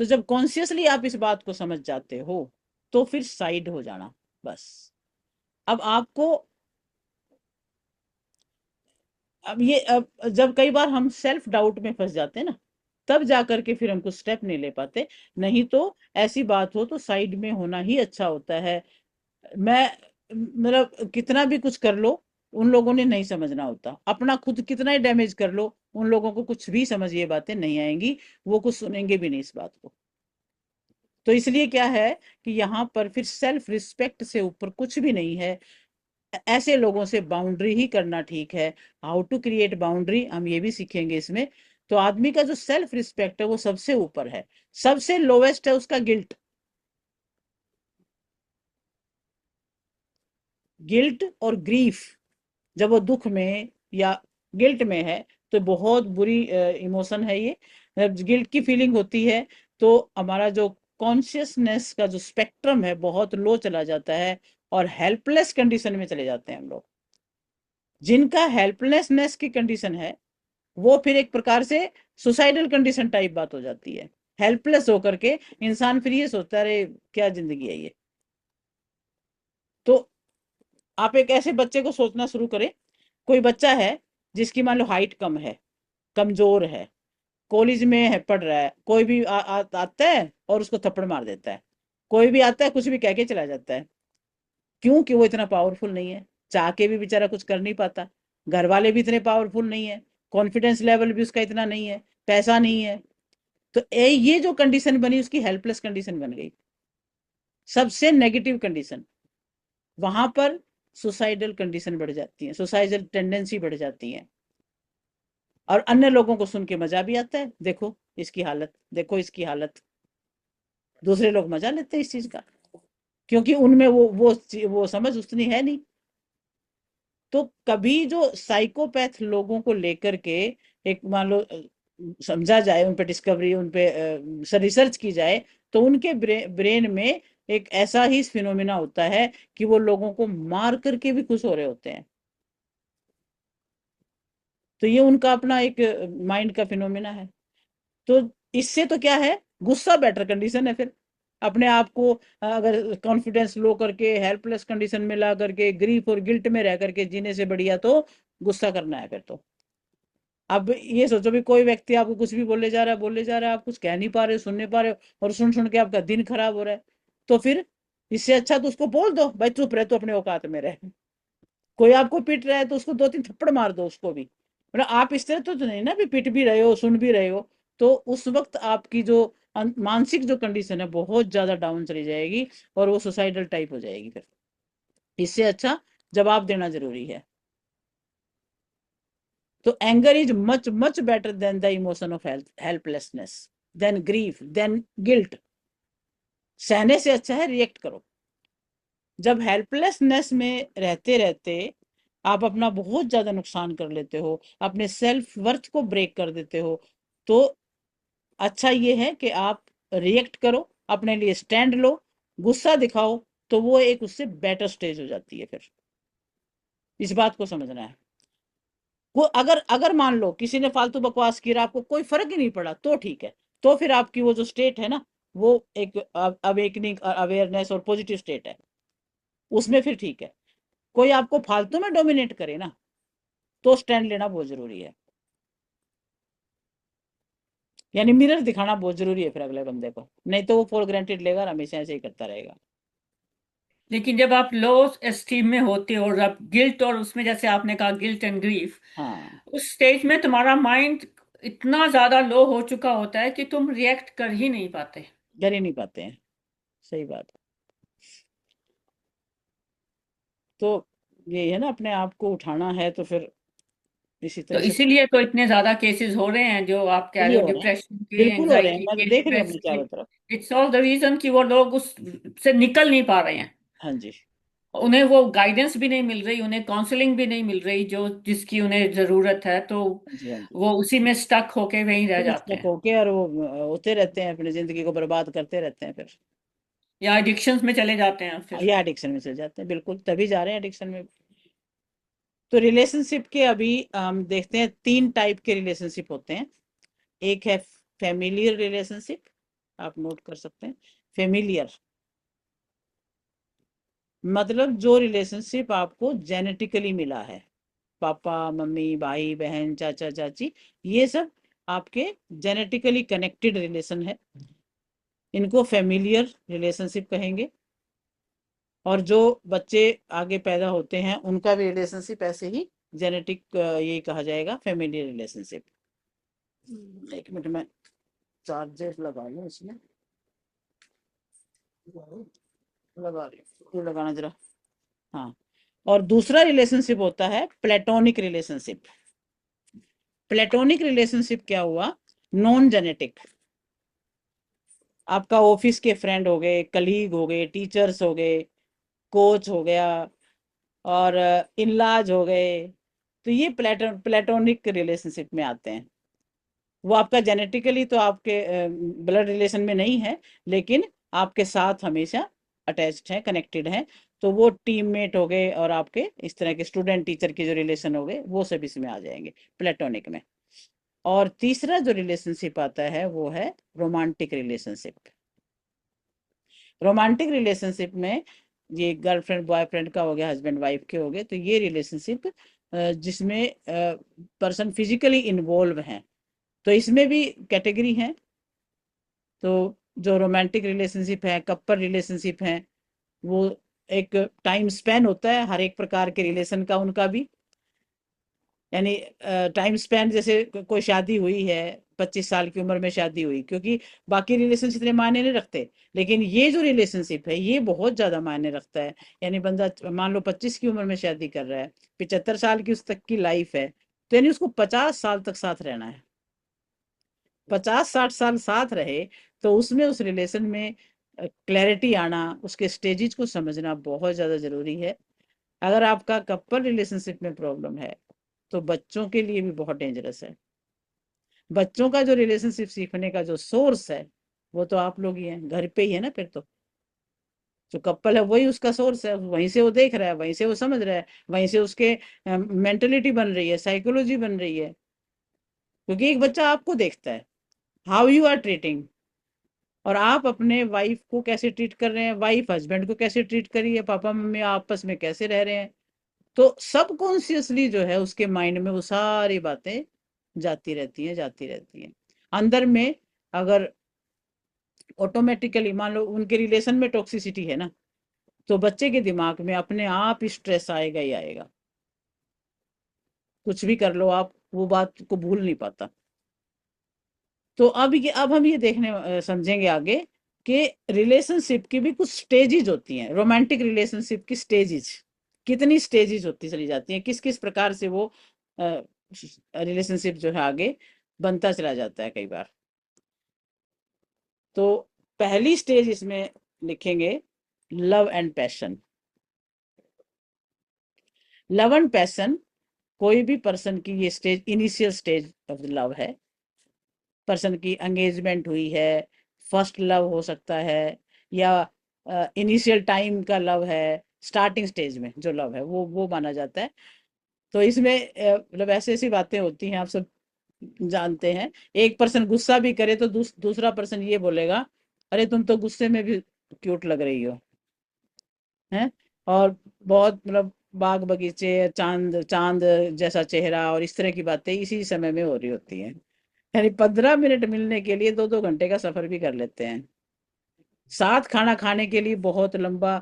तो जब कॉन्शियसली आप इस बात को समझ जाते हो, तो फिर साइड हो जाना बस। अब आपको, अब जब कई बार हम सेल्फ डाउट में फंस जाते हैं ना, तब जा करके फिर हम कुछ स्टेप नहीं ले पाते। नहीं तो ऐसी बात हो तो साइड में होना ही अच्छा होता है। मैं मतलब कितना भी कुछ कर लो, उन लोगों ने नहीं समझना होता। अपना खुद कितना ही डैमेज कर लो, उन लोगों को कुछ भी समझ ये बातें नहीं आएंगी, वो कुछ सुनेंगे भी नहीं इस बात को। तो इसलिए क्या है कि यहाँ पर फिर सेल्फ रिस्पेक्ट से ऊपर कुछ भी नहीं है। ऐसे लोगों से बाउंड्री ही करना ठीक है। हाउ टू क्रिएट बाउंड्री हम ये भी सीखेंगे इसमें। तो आदमी का जो सेल्फ रिस्पेक्ट है वो सबसे ऊपर है, सबसे लोवेस्ट है उसका गिल्ट। गिल्ट और ग्रीफ, जब वो दुख में या गिल्ट में है, तो बहुत बुरी इमोशन है ये। जब गिल्ट की फीलिंग होती है, तो हमारा जो कॉन्शियसनेस का जो स्पेक्ट्रम है बहुत लो चला जाता है, और हेल्पलेस कंडीशन में चले जाते हैं हम लोग। जिनका हेल्पलेसनेस की कंडीशन है, वो फिर एक प्रकार से सुसाइडल कंडीशन टाइप बात हो जाती है। हेल्पलेस होकर के इंसान फिर ये सोचता है, अरे क्या जिंदगी है ये। तो आप एक ऐसे बच्चे को सोचना शुरू करें। कोई बच्चा है जिसकी मान लो हाइट कम है, कमजोर है, कॉलेज में है, पढ़ रहा है, कोई भी आता है और उसको थप्पड़ मार देता है। कोई भी आता है कुछ भी कह के चला जाता है। क्यों? कि वो इतना पावरफुल नहीं है, चाह के भी बेचारा कुछ कर नहीं पाता। घर वाले भी इतने पावरफुल नहीं है, कॉन्फिडेंस लेवल भी उसका इतना नहीं है, पैसा नहीं है। तो ये जो कंडीशन बनी उसकी हेल्पलेस कंडीशन बन गई, सबसे नेगेटिव कंडीशन। वहां पर सुसाइडल कंडीशन बढ़ जाती है, सुसाइडल टेंडेंसी बढ़ जाती है। और अन्य लोगों को सुन के मजा भी आता है, देखो इसकी हालत, देखो इसकी हालत। दूसरे लोग मजा लेते हैं इस चीज का, क्योंकि उनमें वो समझ उतनी है नहीं। तो कभी जो साइकोपैथ लोगों को लेकर के एक मान लो समझा जाए, उन पे डिस्कवरी, उन पे रिसर्च की जाए, तो उनके ब्रेन में एक ऐसा ही फिनोमिना होता है कि वो लोगों को मार करके भी खुश हो रहे होते हैं। तो ये उनका अपना एक माइंड का फिनोमिना है। तो इससे तो क्या है, गुस्सा बेटर कंडीशन है फिर। अपने आप को अगर कॉन्फिडेंस लो करके हेल्पलेस कंडीशन में ला करके ग्रीफ और गिल्ट में रह करके जीने से बढ़िया तो गुस्सा करना है फिर तो। अब ये सोचो भी, कोई व्यक्ति आपको कुछ भी बोले जा रहा है, बोले जा रहा है, आप कुछ कह नहीं पा रहे हो, सुन नहीं पा रहे हो, और सुन सुन के आपका दिन खराब हो रहा है। तो फिर इससे अच्छा तो उसको बोल दो, भाई चुप रहे, तो अपने औकात में रहे। कोई आपको पीट रहा है तो उसको दो तीन थप्पड़ मार दो उसको भी। मतलब आप इस तरह तो नहीं ना भी पीट भी रहे हो, सुन भी रहे हो। तो उस वक्त आपकी जो मानसिक जो कंडीशन है बहुत ज्यादा डाउन चली जाएगी, और वो सुसाइडल टाइप हो जाएगी फिर। इससे अच्छा जवाब देना जरूरी है। तो anger is much much better than the emotion of helplessness, then grief, then guilt. सहने से अच्छा है रिएक्ट करो। जब हेल्पलेसनेस में रहते रहते आप अपना बहुत ज्यादा नुकसान कर लेते हो, अपने सेल्फ वर्थ को ब्रेक कर देते हो, तो अच्छा ये है कि आप रिएक्ट करो, अपने लिए स्टैंड लो, गुस्सा दिखाओ। तो वो एक उससे बेटर स्टेज हो जाती है फिर। इस बात को समझना है। वो अगर अगर मान लो किसी ने फालतू बकवास किया, आपको कोई फर्क ही नहीं पड़ा, तो ठीक है। तो फिर आपकी वो जो स्टेट है ना, वो एक अवेकनिंग, अवेयरनेस और पॉजिटिव स्टेट है, उसमें फिर ठीक है। कोई आपको फालतू में डोमिनेट करे ना, तो स्टैंड लेना बहुत जरूरी है। यानी मिरर दिखाना बहुत जरूरी है फिर अगले बंदे को, नहीं तो वो फॉर ग्रांटेड लेगा और हमेशा ऐसे ही करता रहेगा। लेकिन जब आप लो एस्टीम में होते हो, और आप गिल्ट, और उसमें जैसे आपने कहा गिल्ट एंड ग्रीफ, हाँ, उस स्टेज में तुम्हारा माइंड इतना ज्यादा लो हो चुका होता है कि तुम रिएक्ट कर ही नहीं पाते। डर ही नहीं पाते हैं। सही बात। तो ये है ना, अपने आप को उठाना है तो फिर इसी तो तरह से इसीलिए तो इतने ज्यादा केसेस हो रहे हैं जो आप कह सही रहे हो, हो रहे हैं, डिप्रेशन के, बिल्कुल हो रहे हैं, एंजाइटी मैं तो के, देख रही हूँ स्ट्रेस अपने के। चारों तरफ। इट्स ऑल द रीजन कि वो लोग उस से निकल नहीं पा रहे हैं। हाँ जी। उन्हें वो गाइडेंस भी नहीं मिल रही, उन्हें काउंसलिंग भी नहीं मिल रही जो जिसकी उन्हें जरूरत है, तो हाँ जी। हाँ जी। वो उसी में स्टक होके वहीं रह फिर जाते स्टक हैं, होके और वो होते रहते हैं, अपनी जिंदगी को बर्बाद करते रहते हैं फिर। या एडिक्शंस में चले जाते हैं फिर। या एडिक्शन में चले जाते हैं, बिल्कुल तभी जा रहे हैं एडिक्शन में। तो रिलेशनशिप के अभी हम देखते हैं, 3 टाइप के रिलेशनशिप होते हैं। एक है फैमिलियर रिलेशनशिप, आप नोट कर सकते हैं। फेमिलियर मतलब जो रिलेशनशिप आपको जेनेटिकली मिला है, पापा मम्मी भाई बहन चाचा चाची, ये सब आपके जेनेटिकली कनेक्टेड रिलेशन है, इनको फैमिलियर रिलेशनशिप कहेंगे। और जो बच्चे आगे पैदा होते हैं उनका भी रिलेशनशिप ऐसे ही जेनेटिक, यही कहा जाएगा फैमिलियर रिलेशनशिप। एक मिनट में चार्जर लगा लूं इसमें, लगा रही हूँ, ये लगाना जरा। हाँ। और दूसरा रिलेशनशिप होता है प्लेटोनिक रिलेशनशिप। प्लेटोनिक रिलेशनशिप क्या हुआ? Non genetic. आपका ऑफिस के फ्रेंड हो गए, कलीग हो गए, टीचर्स हो गए, कोच हो गया, और इनलाज हो गए। तो ये प्लेटोनिक रिलेशनशिप में आते हैं। वो आपका जेनेटिकली तो आपके ब्लड रिलेशन में नहीं है, लेकिन आपके साथ हमेशा अटैच्ड है, कनेक्टेड है। तो वो टीममेट हो गए, और आपके इस तरह के स्टूडेंट टीचर के जो रिलेशन हो गए, वो सब इसमें आ जाएंगे प्लेटोनिक में। और तीसरा जो रिलेशनशिप आता है वो है रोमांटिक रिलेशनशिप। रोमांटिक रिलेशनशिप में ये गर्लफ्रेंड बॉयफ्रेंड का हो गया, हस्बैंड वाइफ के हो गए, तो ये रिलेशनशिप जिसमें पर्सन फिजिकली इन्वॉल्व हैं, तो इसमें भी कैटेगरी है। तो जो रोमांटिक रिलेशनशिप है, कपल रिलेशनशिप है, वो एक टाइम स्पेन होता है हर एक प्रकार के रिलेशन का, उनका भी। यानी टाइम स्पेन, जैसे कोई शादी हुई है, 25 साल की उम्र में शादी हुई, क्योंकि बाकी रिलेशनशिप इतने मायने नहीं रखते, लेकिन ये जो रिलेशनशिप है ये बहुत ज्यादा मायने रखता है। यानी बंदा मान लो 25 की उम्र में शादी कर रहा है, 75 साल की उस तक की लाइफ है, तो यानी उसको 50 साल तक साथ रहना है। 50-60 साल साथ रहे, तो उसमें उस रिलेशन में क्लैरिटी आना, उसके स्टेजेस को समझना बहुत ज्यादा जरूरी है। अगर आपका कपल रिलेशनशिप में प्रॉब्लम है, तो बच्चों के लिए भी बहुत डेंजरस है। बच्चों का जो रिलेशनशिप सीखने का जो सोर्स है, वो तो आप लोग ही हैं, घर पे ही है ना। फिर तो जो कपल है वही उसका सोर्स है, वहीं से वो देख रहा है, वहीं से वो समझ रहा है, वहीं से उसके मेंटलिटी बन रही है, साइकोलॉजी बन रही है। क्योंकि एक बच्चा आपको देखता है, हाउ यू आर ट्रीटिंग, और आप अपने वाइफ को कैसे ट्रीट कर रहे हैं, वाइफ हस्बैंड को कैसे ट्रीट कर रही है, पापा मम्मी आपस में कैसे रह रहे हैं। तो सबकॉन्शियसली जो है उसके माइंड में वो सारी बातें जाती रहती हैं, जाती रहती हैं अंदर में। अगर ऑटोमेटिकली मान लो उनके रिलेशन में टॉक्सिसिटी है ना, तो बच्चे के दिमाग में अपने आप स्ट्रेस आएगा ही आएगा। कुछ भी कर लो आप, वो बात को भूल नहीं पाता। तो अब हम ये देखने समझेंगे आगे कि रिलेशनशिप की भी कुछ स्टेजेस होती हैं। रोमांटिक रिलेशनशिप की स्टेजेस, कितनी स्टेजेस होती चली जाती हैं, किस किस प्रकार से वो रिलेशनशिप जो है आगे बनता चला जाता है कई बार। तो पहली स्टेज इसमें लिखेंगे love and passion. Love and passion कोई भी पर्सन की ये stage initial stage of love है। पर्सन की एंगेजमेंट हुई है, फर्स्ट लव हो सकता है, या इनिशियल टाइम का लव है, स्टार्टिंग स्टेज में जो लव है वो माना जाता है। तो इसमें मतलब ऐसी ऐसी बातें होती हैं, आप सब जानते हैं। एक पर्सन गुस्सा भी करे तो दूसरा पर्सन ये बोलेगा, अरे तुम तो गुस्से में भी क्यूट लग रही हो, हैं। और बहुत मतलब बाग बगीचे, चांद चांद जैसा चेहरा, और इस तरह की बातें इसी समय में हो रही होती हैं। यानी 15 मिनट मिलने के लिए 2-2 घंटे का सफर भी कर लेते हैं। साथ खाना खाने के लिए बहुत लंबा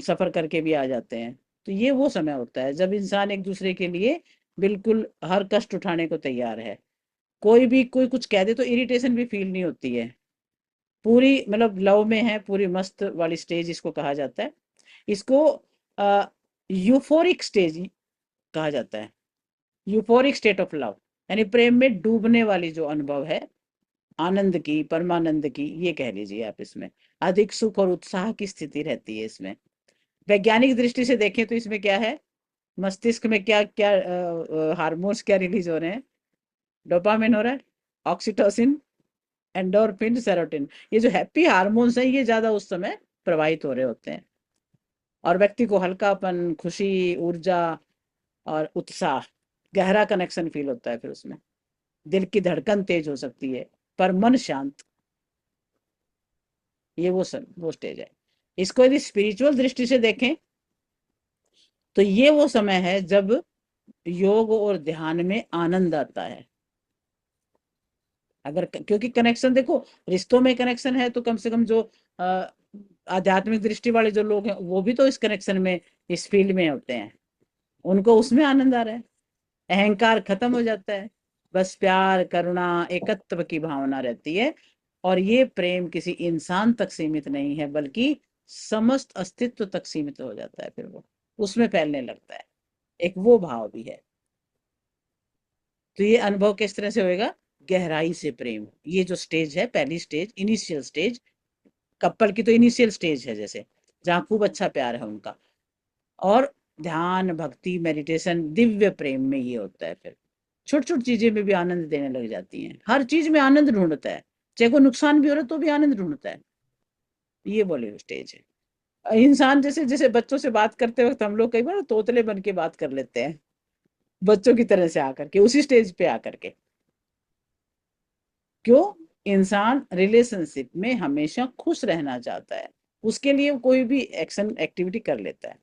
सफर करके भी आ जाते हैं। तो ये वो समय होता है जब इंसान एक दूसरे के लिए बिल्कुल हर कष्ट उठाने को तैयार है। कोई भी कोई कुछ कह दे तो इरिटेशन भी फील नहीं होती है। पूरी मतलब लव में है, पूरी मस्त वाली स्टेज इसको कहा जाता है। इसको यूफोरिक स्टेज कहा जाता है। यूफोरिक स्टेट ऑफ लव, यानी प्रेम में डूबने वाली जो अनुभव है, आनंद की, परमानंद की, ये कह लीजिए आप। इसमें अधिक सुख और उत्साह की स्थिति रहती है। इसमें वैज्ञानिक दृष्टि से देखें तो इसमें क्या है, मस्तिष्क में क्या क्या हार्मोन्स क्या रिलीज हो रहे हैं, डोपामिन हो रहा है, ऑक्सीटोसिन, एंडोर्फिन, सेरोटिन, ये जो हैप्पी हार्मोन्स हैं ये ज्यादा उस समय प्रवाहित हो रहे होते हैं, और व्यक्ति को हल्कापन, खुशी, ऊर्जा और उत्साह, गहरा कनेक्शन फील होता है। फिर उसमें दिल की धड़कन तेज हो सकती है, पर मन शांत। ये वो स्टेज है। इसको यदि स्पिरिचुअल दृष्टि से देखें तो ये वो समय है जब योग और ध्यान में आनंद आता है। अगर क्योंकि कनेक्शन देखो, रिश्तों में कनेक्शन है तो कम से कम जो आध्यात्मिक दृष्टि वाले जो लोग हैं वो भी तो इस कनेक्शन में, इस फील्ड में होते हैं, उनको उसमें आनंद आ रहा है, अहंकार खत्म हो जाता है, बस प्यार, करुणा, एकत्व की भावना रहती है। और ये प्रेम किसी इंसान तक सीमित नहीं है, बल्कि समस्त अस्तित्व तक सीमित हो जाता है, फिर वो उसमें फैलने लगता है। एक वो भाव भी है। तो ये अनुभव किस तरह से होएगा, गहराई से प्रेम। ये जो स्टेज है, पहली स्टेज, इनिशियल स्टेज, कपल की तो इनिशियल स्टेज है, जैसे जहाँ खूब अच्छा प्यार है उनका। और ध्यान, भक्ति, मेडिटेशन, दिव्य प्रेम में ये होता है। फिर छोटी छोटी चीजें में भी आनंद देने लग जाती हैं, हर चीज में आनंद ढूंढता है, चाहे कोई नुकसान भी हो रहा है तो भी आनंद ढूंढता है। ये बोले स्टेज है। इंसान जैसे जैसे बच्चों से बात करते वक्त हम लोग कई बार तोतले बन के बात कर लेते हैं, बच्चों की तरह से आकर के, उसी स्टेज पे आकर के। क्यों? इंसान रिलेशनशिप में हमेशा खुश रहना चाहता है, उसके लिए कोई भी एक्शन एक्टिविटी कर लेता है।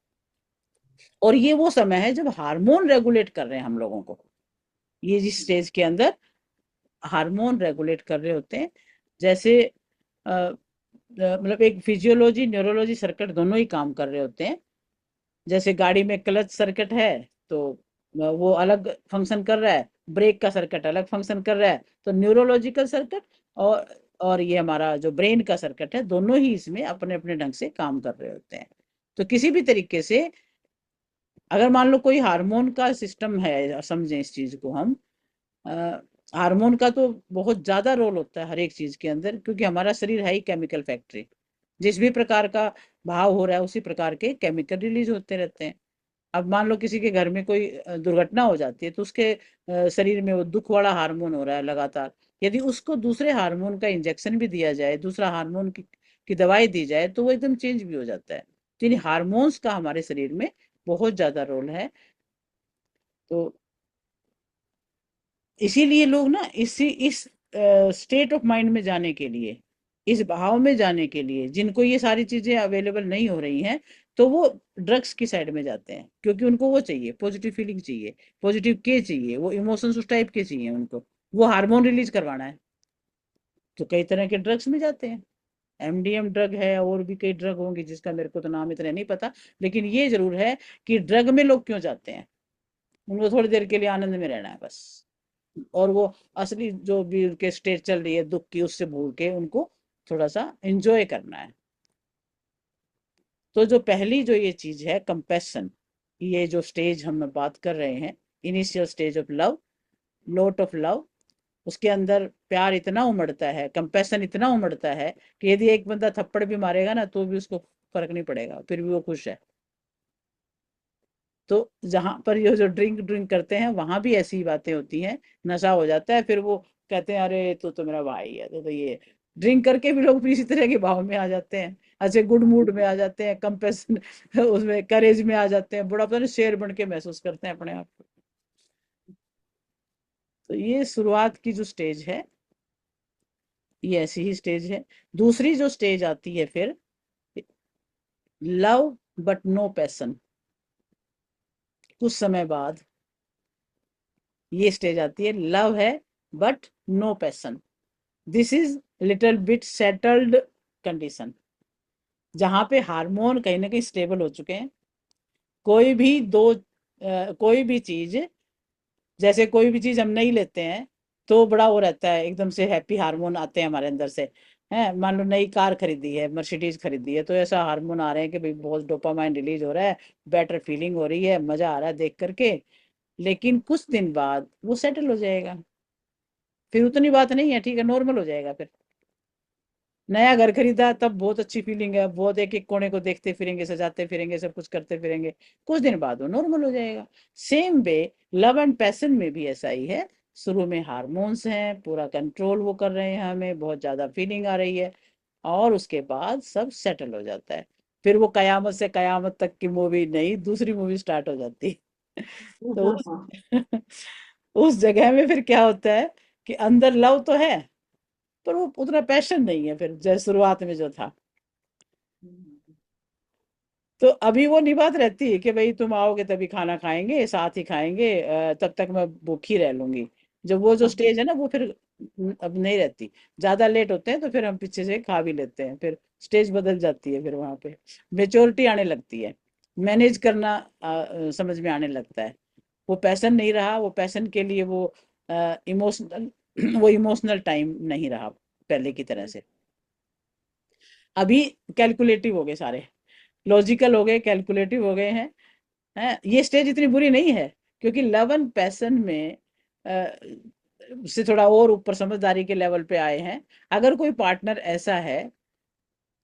और ये वो समय है जब हार्मोन रेगुलेट कर रहे हैं हम लोगों को, ये जिस स्टेज के अंदर हार्मोन रेगुलेट कर रहे होते हैं, जैसे मतलब एक फिजियोलॉजी, न्यूरोलॉजी सर्किट दोनों ही काम कर रहे होते हैं। जैसे गाड़ी में क्लच सर्किट है तो वो अलग फंक्शन कर रहा है, ब्रेक का सर्किट अलग फंक्शन कर रहा है, तो न्यूरोलॉजिकल सर्किट और ये हमारा जो ब्रेन का सर्किट है, दोनों ही इसमें अपने अपने ढंग से काम कर रहे होते हैं। तो किसी भी तरीके से अगर मान लो कोई हार्मोन का सिस्टम है, समझें इस चीज को हम, हार्मोन का तो बहुत ज्यादा रोल होता है हर एक चीज के अंदर, क्योंकि हमारा शरीर है ही केमिकल फैक्ट्री। जिस भी प्रकार का भाव हो रहा है उसी प्रकार के केमिकल रिलीज होते रहते हैं। अब मान लो किसी के घर में कोई दुर्घटना हो जाती है तो उसके शरीर में वो दुख वाला हार्मोन हो रहा है लगातार, यदि उसको दूसरे हार्मोन का इंजेक्शन भी दिया जाए, दूसरा हार्मोन की दवाई दी जाए, तो वो एकदम चेंज भी हो जाता है। तो इन हार्मोन्स का हमारे शरीर में बहुत ज्यादा रोल है। तो इसीलिए लोग ना इस स्टेट ऑफ माइंड में जाने के लिए, इस भाव में जाने के लिए, जिनको ये सारी चीजें अवेलेबल नहीं हो रही हैं, तो वो ड्रग्स की साइड में जाते हैं, क्योंकि उनको वो चाहिए, पॉजिटिव फीलिंग चाहिए, पॉजिटिव के चाहिए, वो इमोशंस उस टाइप के चाहिए उनको, वो हार्मोन रिलीज करवाना है। तो कई तरह के ड्रग्स में जाते हैं। एमडीएम ड्रग है, और भी कई ड्रग होंगे जिसका मेरे को तो नाम इतना नहीं पता, लेकिन ये जरूर है कि ड्रग में लोग क्यों जाते हैं, उनको थोड़ी देर के लिए आनंद में रहना है बस, और वो असली जो भी उनके स्टेज चल रही है दुख की, उससे भूल के उनको थोड़ा सा एंजॉय करना है। तो जो पहली जो ये चीज है कंपैशन, ये जो स्टेज हम बात कर रहे हैं, initial stage of love, lot of love, उसके अंदर प्यार इतना उमड़ता है, कंपैशन इतना उमड़ता है कि यदि एक बंदा थप्पड़ भी मारेगा ना तो भी उसको फर्क नहीं पड़ेगा, फिर भी वो खुश है। तो जहां पर ये जो ड्रिंक ड्रिंक करते हैं वहां भी ऐसी ही बातें होती हैं, नशा हो जाता है, फिर वो कहते हैं अरे तो मेरा भाई है, तो ये ड्रिंक करके भी लोग भी इसी तरह के भाव में आ जाते हैं, अच्छे गुड मूड में आ जाते हैं, कंपेशन उसमें करेज में आ जाते हैं, बड़ा पता नहीं शेर बन के महसूस करते हैं अपने आप को। तो ये शुरुआत की जो स्टेज है ये ऐसी ही स्टेज है। दूसरी जो स्टेज आती है फिर, लव बट नो पैशन, कुछ समय बाद ये स्टेज आती है, लव है but no passion. This is little bit settled condition, जहां पे हार्मोन कहीं ना कहीं स्टेबल हो चुके हैं। कोई भी कोई भी चीज, जैसे कोई भी चीज हम नहीं लेते हैं तो बड़ा वो रहता है, एकदम से हैप्पी हार्मोन आते हैं हमारे अंदर से। है, मान लो नई कार खरीदी है, मर्सिडीज खरीदी है, तो ऐसा हार्मोन आ रहे हैं कि भाई बहुत डोपामाइन रिलीज हो रहा है, बेटर फीलिंग हो रही है, मजा आ रहा है देख करके। लेकिन कुछ दिन बाद वो सेटल हो जाएगा, फिर उतनी बात नहीं है, ठीक है, नॉर्मल हो जाएगा। फिर नया घर खरीदा तब बहुत अच्छी फीलिंग है, बहुत एक एक कोने को देखते फिरेंगे, सजाते फिरेंगे, सब कुछ करते फिरेंगे, कुछ दिन बाद वो नॉर्मल हो जाएगा। Same way love and passion में भी ऐसा ही है। शुरू में हार्मोन्स हैं, पूरा कंट्रोल वो कर रहे हैं, हमें बहुत ज्यादा फीलिंग आ रही है, और उसके बाद सब सेटल हो जाता है। फिर वो कयामत से कयामत तक की मूवी नहीं, दूसरी मूवी स्टार्ट हो जाती है। तो उस उस जगह में फिर क्या होता है कि अंदर लव तो है, पर वो उतना पैशन नहीं है फिर, जैसे शुरुआत में जो था। तो अभी वो निभात रहती है कि भाई तुम आओगे तभी खाना खाएंगे, साथ ही खाएंगे, तब तक मैं भूखी रह लूंगी। जब वो जो स्टेज है ना, वो फिर अब नहीं रहती। ज्यादा लेट होते हैं तो फिर हम पीछे से खा भी लेते हैं, फिर स्टेज बदल जाती है, फिर वहां पे मेच्योरिटी आने लगती है, मैनेज करना समझ में आने लगता है। वो पैशन नहीं रहा, वो पैशन के लिए वो इमोशनल वो इमोशनल टाइम नहीं रहा पहले की तरह से। अभी कैलकुलेटिव हो गए सारे, लॉजिकल हो गए, कैलकुलेटिव हो गए हैं। ये स्टेज इतनी बुरी नहीं है, क्योंकि लव एंड पैशन में से थोड़ा और ऊपर समझदारी के लेवल पे आए हैं। अगर कोई पार्टनर ऐसा है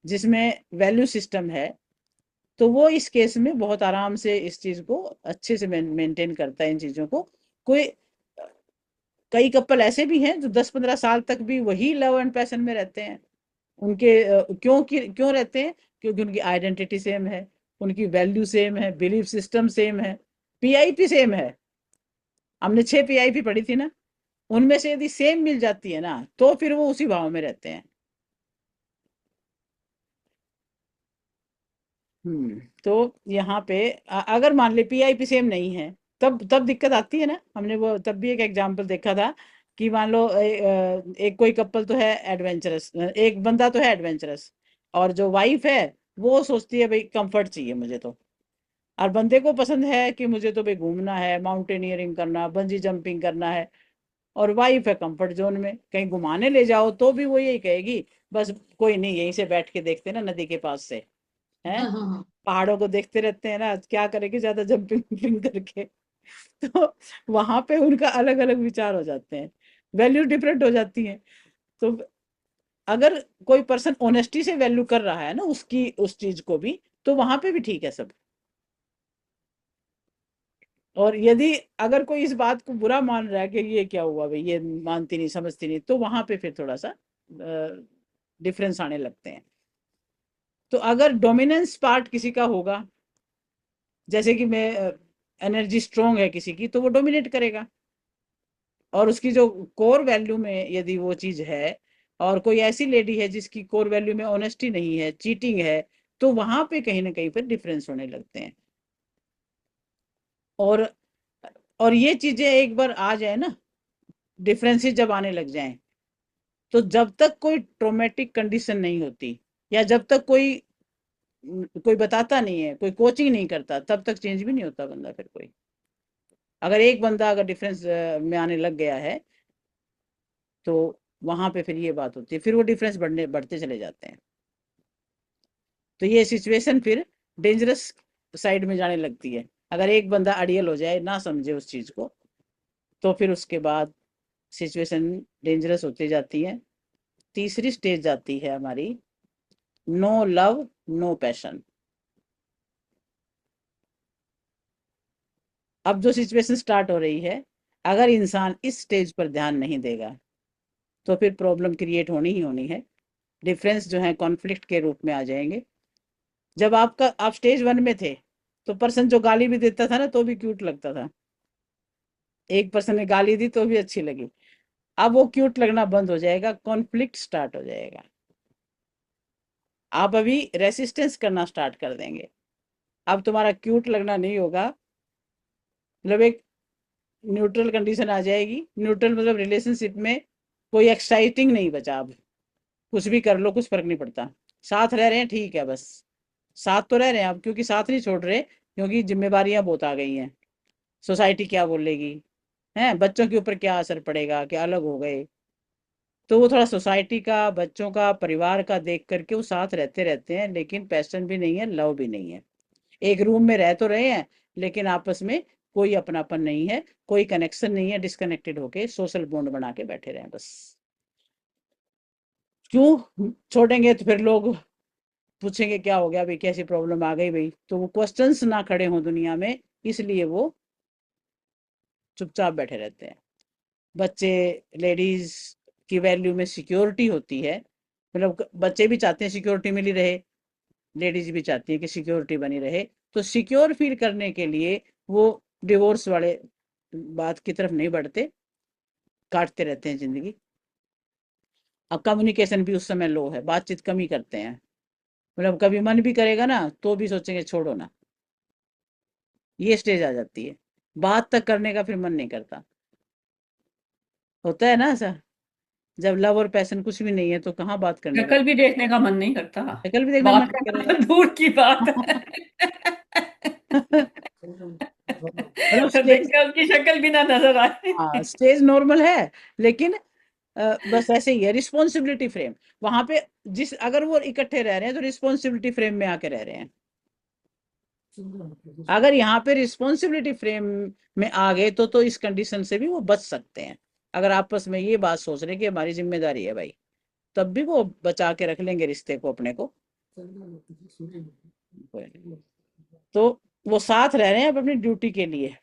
जिसमें वैल्यू सिस्टम है, तो वो इस केस में बहुत आराम से इस चीज को अच्छे से मेंटेन करता है, इन चीजों को। कोई कई कपल ऐसे भी हैं जो 10-15 साल तक भी वही लव एंड पैशन में रहते हैं। उनके क्यों रहते हैं? क्योंकि उनकी आइडेंटिटी सेम है, उनकी वैल्यू सेम है, बिलीफ सिस्टम सेम है, पीआईपी सेम है। हमने 6 पीआईपी पढ़ी थी ना, उनमें से यदि सेम मिल जाती है ना, तो फिर वो उसी भाव में रहते हैं। तो यहाँ पे अगर मान ले पीआईपी सेम नहीं है, तब तब दिक्कत आती है ना। हमने वो तब भी एक एग्जांपल देखा था कि मान लो एक कोई कपल तो है एडवेंचरस, एक बंदा तो है एडवेंचरस, और जो वाइफ है वो सोचती है भाई कंफर्ट चाहिए मुझे तो। और बंदे को पसंद है कि मुझे तो भाई घूमना है, माउंटेनियरिंग करना, बंजी जंपिंग करना है। और वाइफ है कंफर्ट जोन में, कहीं घुमाने ले जाओ तो भी वो यही कहेगी, बस कोई नहीं, यहीं से बैठ के देखते ना नदी के पास से, हैं, पहाड़ों को देखते रहते हैं ना, क्या करेंगे ज्यादा जंपिंग वंपिंग करके। तो वहां पे उनका अलग अलग विचार हो जाते हैं, वैल्यू डिफरेंट हो जाती है। तो अगर कोई पर्सन ऑनेस्टी से वैल्यू कर रहा है ना उसकी उस चीज को भी, तो वहां पे भी ठीक है सब। और यदि अगर कोई इस बात को बुरा मान रहा है कि ये क्या हुआ भाई, ये मानती नहीं, समझती नहीं, तो वहां पे फिर थोड़ा सा डिफरेंस आने लगते हैं। तो अगर डोमिनेंस पार्ट किसी का होगा, जैसे कि मैं एनर्जी स्ट्रोंग है किसी की, तो वो डोमिनेट करेगा। और उसकी जो कोर वैल्यू में यदि वो चीज है, और कोई ऐसी लेडी है जिसकी कोर वैल्यू में ऑनेस्टी नहीं है, चीटिंग है, तो वहां पे कहीं ना कहीं पर डिफरेंस होने लगते हैं। और और ये चीजें एक बार आ जाए ना, डिफरेंसेस जब आने लग जाएं, तो जब तक कोई ट्रोमेटिक कंडीशन नहीं होती, या जब तक कोई कोई बताता नहीं है, कोई कोचिंग नहीं करता, तब तक चेंज भी नहीं होता बंदा फिर कोई। अगर एक बंदा अगर डिफरेंस में आने लग गया है, तो वहां पे फिर ये बात होती है, फिर वो डिफरेंस बढ़ते चले जाते हैं। तो ये सिचुएशन फिर डेंजरस साइड में जाने लगती है। अगर एक बंदा अड़ियल हो जाए, ना समझे उस चीज को, तो फिर उसके बाद सिचुएशन डेंजरस होती जाती है। तीसरी स्टेज जाती है हमारी, नो लव नो पैशन। अब जो सिचुएशन स्टार्ट हो रही है, अगर इंसान इस स्टेज पर ध्यान नहीं देगा, तो फिर प्रॉब्लम क्रिएट होनी ही होनी है। डिफरेंस जो है कॉन्फ्लिक्ट के रूप में आ जाएंगे। जब आप स्टेज 1 में थे, तो पर्सन जो गाली भी देता था ना, तो भी क्यूट लगता था। एक पर्सन ने गाली दी तो भी अच्छी लगी। अब वो क्यूट लगना बंद हो जाएगा, कॉन्फ्लिक्ट स्टार्ट हो जाएगा। आप अभी रेसिस्टेंस करना स्टार्ट कर देंगे। अब तुम्हारा क्यूट लगना नहीं होगा, मतलब एक न्यूट्रल कंडीशन आ जाएगी। न्यूट्रल मतलब रिलेशनशिप में कोई एक्साइटिंग नहीं बचा अब। कुछ भी कर लो, कुछ फर्क नहीं पड़ता। साथ रह रहे हैं, ठीक है, बस साथ तो रह रहे हैं अब, क्योंकि साथ नहीं छोड़ रहे, क्योंकि जिम्मेवारियां बहुत आ गई हैं। सोसाइटी क्या बोलेगी, हैं, बच्चों के ऊपर क्या असर पड़ेगा कि अलग हो गए। तो वो थोड़ा सोसाइटी का, बच्चों का, परिवार का देख करके वो साथ रहते रहते हैं, लेकिन पैशन भी नहीं है, लव भी नहीं है। एक रूम में रह तो रहे हैं, लेकिन आपस में कोई अपनापन नहीं है, कोई कनेक्शन नहीं है, डिस्कनेक्टेड होके सोशल बॉन्ड बना के बैठे रहे बस। क्यों छोड़ेंगे? तो फिर लोग पूछेंगे क्या हो गया भाई, कैसी प्रॉब्लम आ गई भाई, तो वो क्वेश्चंस ना खड़े हों दुनिया में, इसलिए वो चुपचाप बैठे रहते हैं। बच्चे, लेडीज की वैल्यू में सिक्योरिटी होती है, मतलब बच्चे भी चाहते हैं सिक्योरिटी मिली रहे, लेडीज भी चाहती है कि सिक्योरिटी बनी रहे, तो सिक्योर फील करने के लिए वो डिवोर्स वाले बात की तरफ नहीं बढ़ते, काटते रहते हैं जिंदगी। अब कम्युनिकेशन भी उस समय लो है, बातचीत कम ही करते हैं, मतलब कभी मन भी करेगा ना तो भी सोचेंगे छोड़ो ना, ये स्टेज आ जाती है, बात तक करने का फिर मन नहीं करता। होता है ना ऐसा, जब लव और पैशन कुछ भी नहीं है तो कहाँ बात करने का, शक्ल भी देखने का मन नहीं करता, शक्ल भी देखने का मन बात नहीं करना करेगा। तो दूर की बात है। मतलब स्टेज, देखते उसकी शक्ल भी ना नजर आए। हाँ स्टेज नॉर्मल है, लेकिन बस ऐसे ही है, रिस्पॉन्सिबिलिटी फ्रेम वहां पे, जिस अगर वो इकट्ठे रह रहे हैं तो रिस्पॉन्सिबिलिटी फ्रेम में आके रह रहे हैं। अगर यहाँ पे रिस्पॉन्सिबिलिटी फ्रेम में आ गए तो इस कंडीशन से भी वो बच सकते हैं। अगर आपस में ये बात सोच रहे हैं कि हमारी जिम्मेदारी है भाई, तब भी वो बचा के रख लेंगे रिश्ते को अपने को। तो वो साथ रह रहे हैं अब अपनी ड्यूटी के लिए,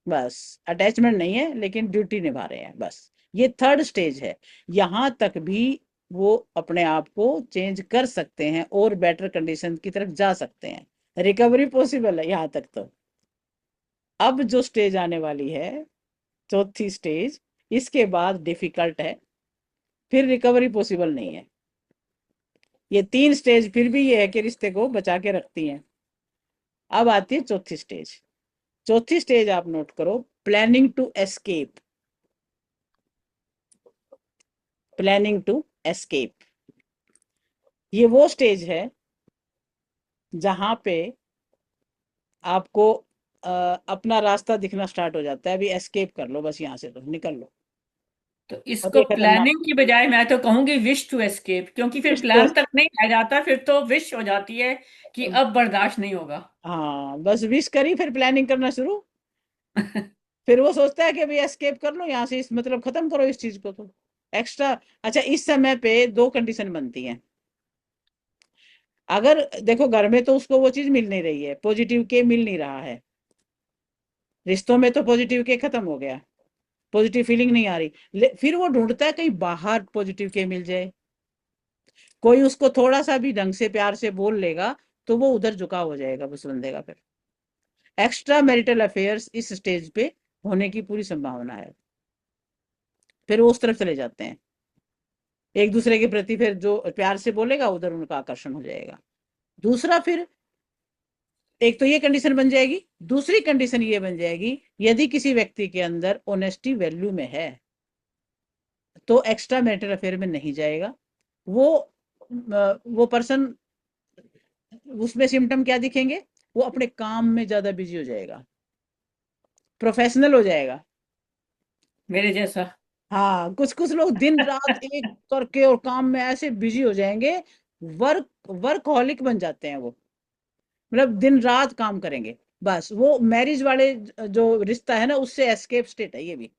बस अटैचमेंट नहीं है लेकिन ड्यूटी निभा रहे हैं बस। ये थर्ड स्टेज है, यहाँ तक भी वो अपने आप को चेंज कर सकते हैं और बेटर कंडीशन की तरफ जा सकते हैं, रिकवरी पॉसिबल है यहाँ तक तो। अब जो स्टेज आने वाली है, चौथी स्टेज, इसके बाद डिफिकल्ट है, फिर रिकवरी पॉसिबल नहीं है। ये तीन स्टेज फिर भी ये है कि रिश्ते को बचा के रखती हैं। अब आती है चौथी स्टेज। चौथी स्टेज आप नोट करो, planning to escape. Planning to escape, ये वो स्टेज है जहां पे आपको अपना रास्ता दिखना स्टार्ट हो जाता है, अभी एस्केप कर लो बस, यहाँ से तो निकल लो, तो और इसको ये खतरनाक प्लानिंग की बजाय मैं तो कहूंगी विश टू एस्केप, क्योंकि फिर प्लान तक नहीं आ जाता, फिर तो विश हो जाती है कि अब बर्दाश्त नहीं होगा। हाँ बस विश करी, फिर प्लानिंग करना शुरू, फिर वो सोचता है कि अभी एस्केप कर लो यहाँ से, इस मतलब खत्म करो इस चीज को तो एक्स्ट्रा। अच्छा, इस समय पे दो कंडीशन बनती हैं। अगर देखो घर में तो उसको वो चीज मिल नहीं रही है, पॉजिटिव के मिल नहीं रहा है, रिश्तों में तो पॉजिटिव के खत्म हो गया, पॉजिटिव फीलिंग नहीं आ रही, फिर वो ढूंढता है कहीं बाहर पॉजिटिव के मिल जाए, कोई उसको थोड़ा सा भी ढंग से प्यार से बोल लेगा तो वो उधर झुकाव हो जाएगा उस बंदे का। फिर एक्स्ट्रा मैरिटल अफेयर्स इस स्टेज पे होने की पूरी संभावना है, फिर वो उस तरफ चले जाते हैं, एक दूसरे के प्रति फिर जो प्यार से बोलेगा उधर उनका आकर्षण हो जाएगा। दूसरा, फिर एक तो ये कंडीशन बन जाएगी, दूसरी कंडीशन ये बन जाएगी, यदि किसी व्यक्ति के अंदर ऑनेस्टी वैल्यू में है तो एक्स्ट्रा मैरिटल अफेयर में नहीं जाएगा वो। वो पर्सन, उसमें सिम्टम क्या दिखेंगे, वो अपने काम में ज्यादा बिजी हो जाएगा, प्रोफेशनल हो जाएगा। मेरे जैसा। हाँ, कुछ कुछ लोग दिन रात एक करके और काम में ऐसे बिजी हो जाएंगे, वर्क वर्कहॉलिक बन जाते हैं वो, मतलब दिन रात काम करेंगे बस। वो मैरिज वाले जो रिश्ता है ना, उससे एस्केप स्टेट है ये भी,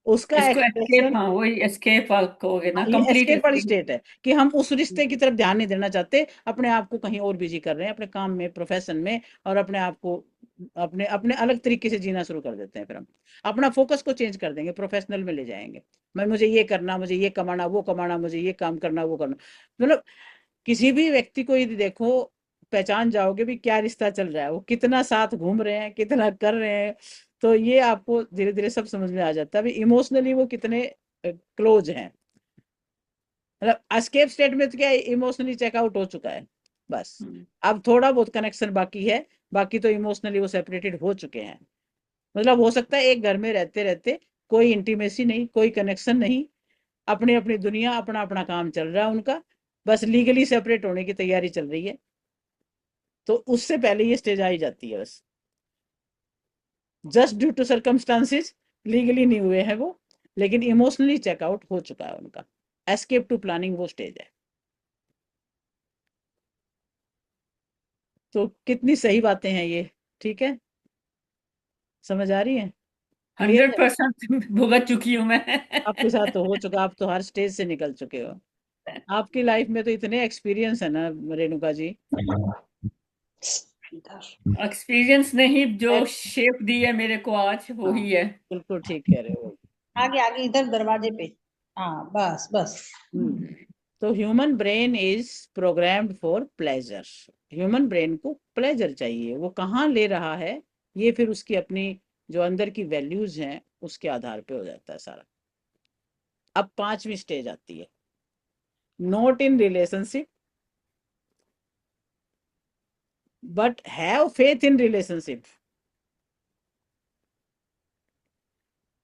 उसका इसको एस्केप, एक्सप्रेशन। हाँ वही एस्केप कहोगे हाँ, ना, ये कंप्लीट एस्केप वाली एस्केप। स्टेट है कि हम उस रिश्ते की तरफ ध्यान नहीं देना चाहते, अपने आप को कहीं और बिजी कर रहे हैं, अपने काम में, प्रोफेशन में, और अपने आप को अपने अपने अलग तरीके से जीना शुरू कर देते हैं। फिर हम अपना फोकस को चेंज कर देंगे, प्रोफेशनल में ले जाएंगे, मैं मुझे ये करना, मुझे ये कमाना, वो कमाना, मुझे ये काम करना, वो करना, मतलब किसी भी व्यक्ति को यदि देखो, पहचान जाओगे भी क्या रिश्ता चल रहा है, वो कितना साथ घूम रहे हैं, कितना कर रहे हैं, तो ये आपको धीरे धीरे सब समझ में आ जाता है अभी इमोशनली वो कितने क्लोज हैं। मतलब एस्केप स्टेट में तो क्या इमोशनली चेकआउट हो चुका है बस, अब थोड़ा बहुत कनेक्शन बाकी है, बाकी तो इमोशनली वो सेपरेटेड हो चुके हैं। मतलब हो सकता है एक घर में रहते रहते कोई इंटीमेसी नहीं, कोई कनेक्शन नहीं, अपनी अपनी दुनिया, अपना अपना काम चल रहा है उनका, बस लीगली सेपरेट होने की तैयारी चल रही है, तो उससे पहले ये स्टेज आ ही जाती है बस, just due to circumstances legally नहीं हुए हैं वो, लेकिन इमोशनली चेकआउट हो चुका है उनका। एस्केप टू प्लानिंग वो स्टेज है। तो कितनी सही बातें हैं ये, ठीक है, समझ आ रही है, क्लियर है? 100% भुगत चुकी हूँ मैं। आपके साथ तो हो चुका, आप तो हर स्टेज से निकल चुके हो, आपकी लाइफ में तो इतने एक्सपीरियंस है ना रेणुका जी। एक्सपीरियंस नहीं, जो शेप दी है मेरे को आज वो हाँ, ही है। बिल्कुल ठीक कह रहे हो। आगे आगे इधर दरवाजे पे। हाँ बस बस। हम्म, तो human brain is programmed for pleasure. Human brain को प्लेजर चाहिए, वो कहाँ ले रहा है ये फिर उसकी अपनी जो अंदर की वैल्यूज हैं उसके आधार पे हो जाता है सारा। अब पांचवी स्टेज आती है, not in relationship but have faith in relationship.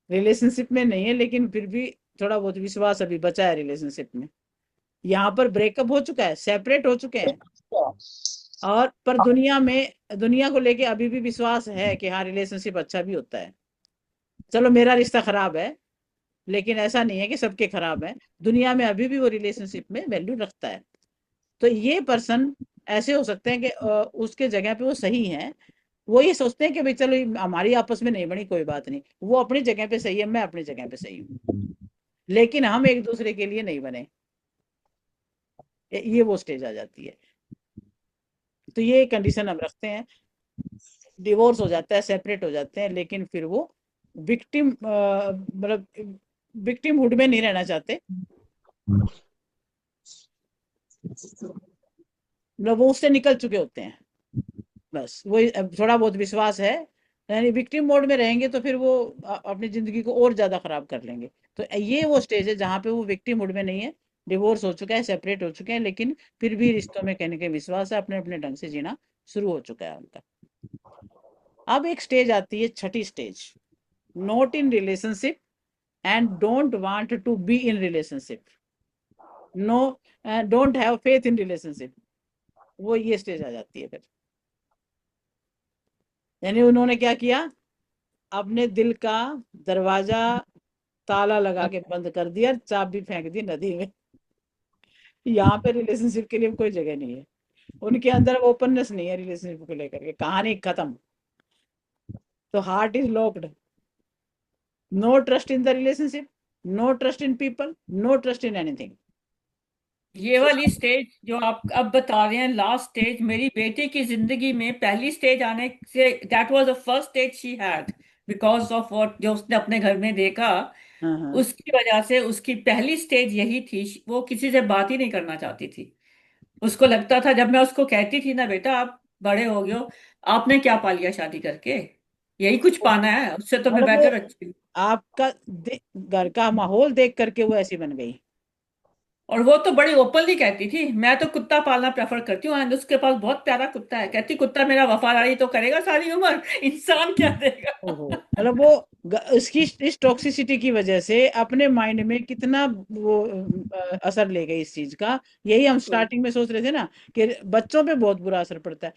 Relationship में नहीं है लेकिन फिर भी थोड़ा बहुत विश्वास अभी बचा है रिलेशनशिप में। यहाँ पर ब्रेकअप हो चुका है, सेपरेट हो चुके हैं, और पर दुनिया को लेके अभी भी विश्वास है कि हाँ रिलेशनशिप अच्छा भी होता है। चलो मेरा रिश्ता खराब है, लेकिन ऐसा नहीं है कि सबके खराब है, दुनिया में अभी भी वो रिलेशनशिप में वैल्यू रखता है। तो ये पर्सन ऐसे हो सकते हैं कि उसके जगह पे वो सही है, वो ये सोचते हैं कि भाई चलो हमारी आपस में नहीं बनी, कोई बात नहीं, वो अपनी जगह पे सही है, मैं अपनी जगह पे सही हूँ, लेकिन हम एक दूसरे के लिए नहीं बने। ये वो स्टेज आ जाती है। तो ये कंडीशन हम रखते हैं, डिवोर्स हो जाता है, सेपरेट हो जाते हैं, लेकिन फिर वो विक्टिम मतलब विक्टिमहुड में नहीं रहना चाहते, मतलब वो उससे निकल चुके होते हैं। बस वही थोड़ा बहुत विश्वास है, यानी विक्टिम मोड में रहेंगे तो फिर वो अपनी जिंदगी को और ज्यादा खराब कर लेंगे। तो ये वो स्टेज है जहाँ पे वो विक्टिम मोड में नहीं है, डिवोर्स हो चुका है, सेपरेट हो चुके हैं, लेकिन फिर भी रिश्तों में कहने के विश्वास है, अपने अपने ढंग से जीना शुरू हो चुका है उनका। अब एक स्टेज आती है, छठी stage, not in relationship and don't want to be in relationship, no don't have faith in relationship. वो ये स्टेज आ जाती है फिर, यानी उन्होंने क्या किया, अपने दिल का दरवाजा ताला लगा के बंद कर दिया, चाबी फेंक दी नदी में। यहाँ पे रिलेशनशिप के लिए कोई जगह नहीं है, उनके अंदर ओपननेस नहीं है रिलेशनशिप को लेकर के, कहानी खत्म। तो heart is locked, no trust in the relationship, no trust in people, no trust in anything. ये वाली स्टेज जो आप अब बता रहे हैं, लास्ट स्टेज, मेरी बेटी की जिंदगी में पहली स्टेज आने से, that was the first stage she had, because of what जो उसने अपने घर में देखा, हाँ हाँ। उसकी वजह से उसकी पहली स्टेज यही थी। वो किसी से बात ही नहीं करना चाहती थी। उसको लगता था, जब मैं उसको कहती थी ना, बेटा आप बड़े हो गए हो, आपने क्या पा लिया शादी करके, यही कुछ पाना है, उससे तो मैं मतलब वो बेटर अच्छी हूँ। आपका घर का माहौल देख करके वो ऐसी बन गई। और वो तो बड़ी ओपनली कहती थी, मैं तो कुत्ता पालना प्रेफर करती हूँ, एंड उसके पास बहुत प्यारा कुत्ता है, कहती कुत्ता मेरा वफादारी तो करेगा सारी उम्र, इंसान क्या देगा। ओहो, मतलब वो इसकी इस टॉक्सिसिटी की वजह से अपने माइंड में कितना वो असर ले गई इस चीज का। यही हम बिल्कुल, स्टार्टिंग में सोच रहे थे ना कि बच्चों पे बहुत बुरा असर पड़ता है,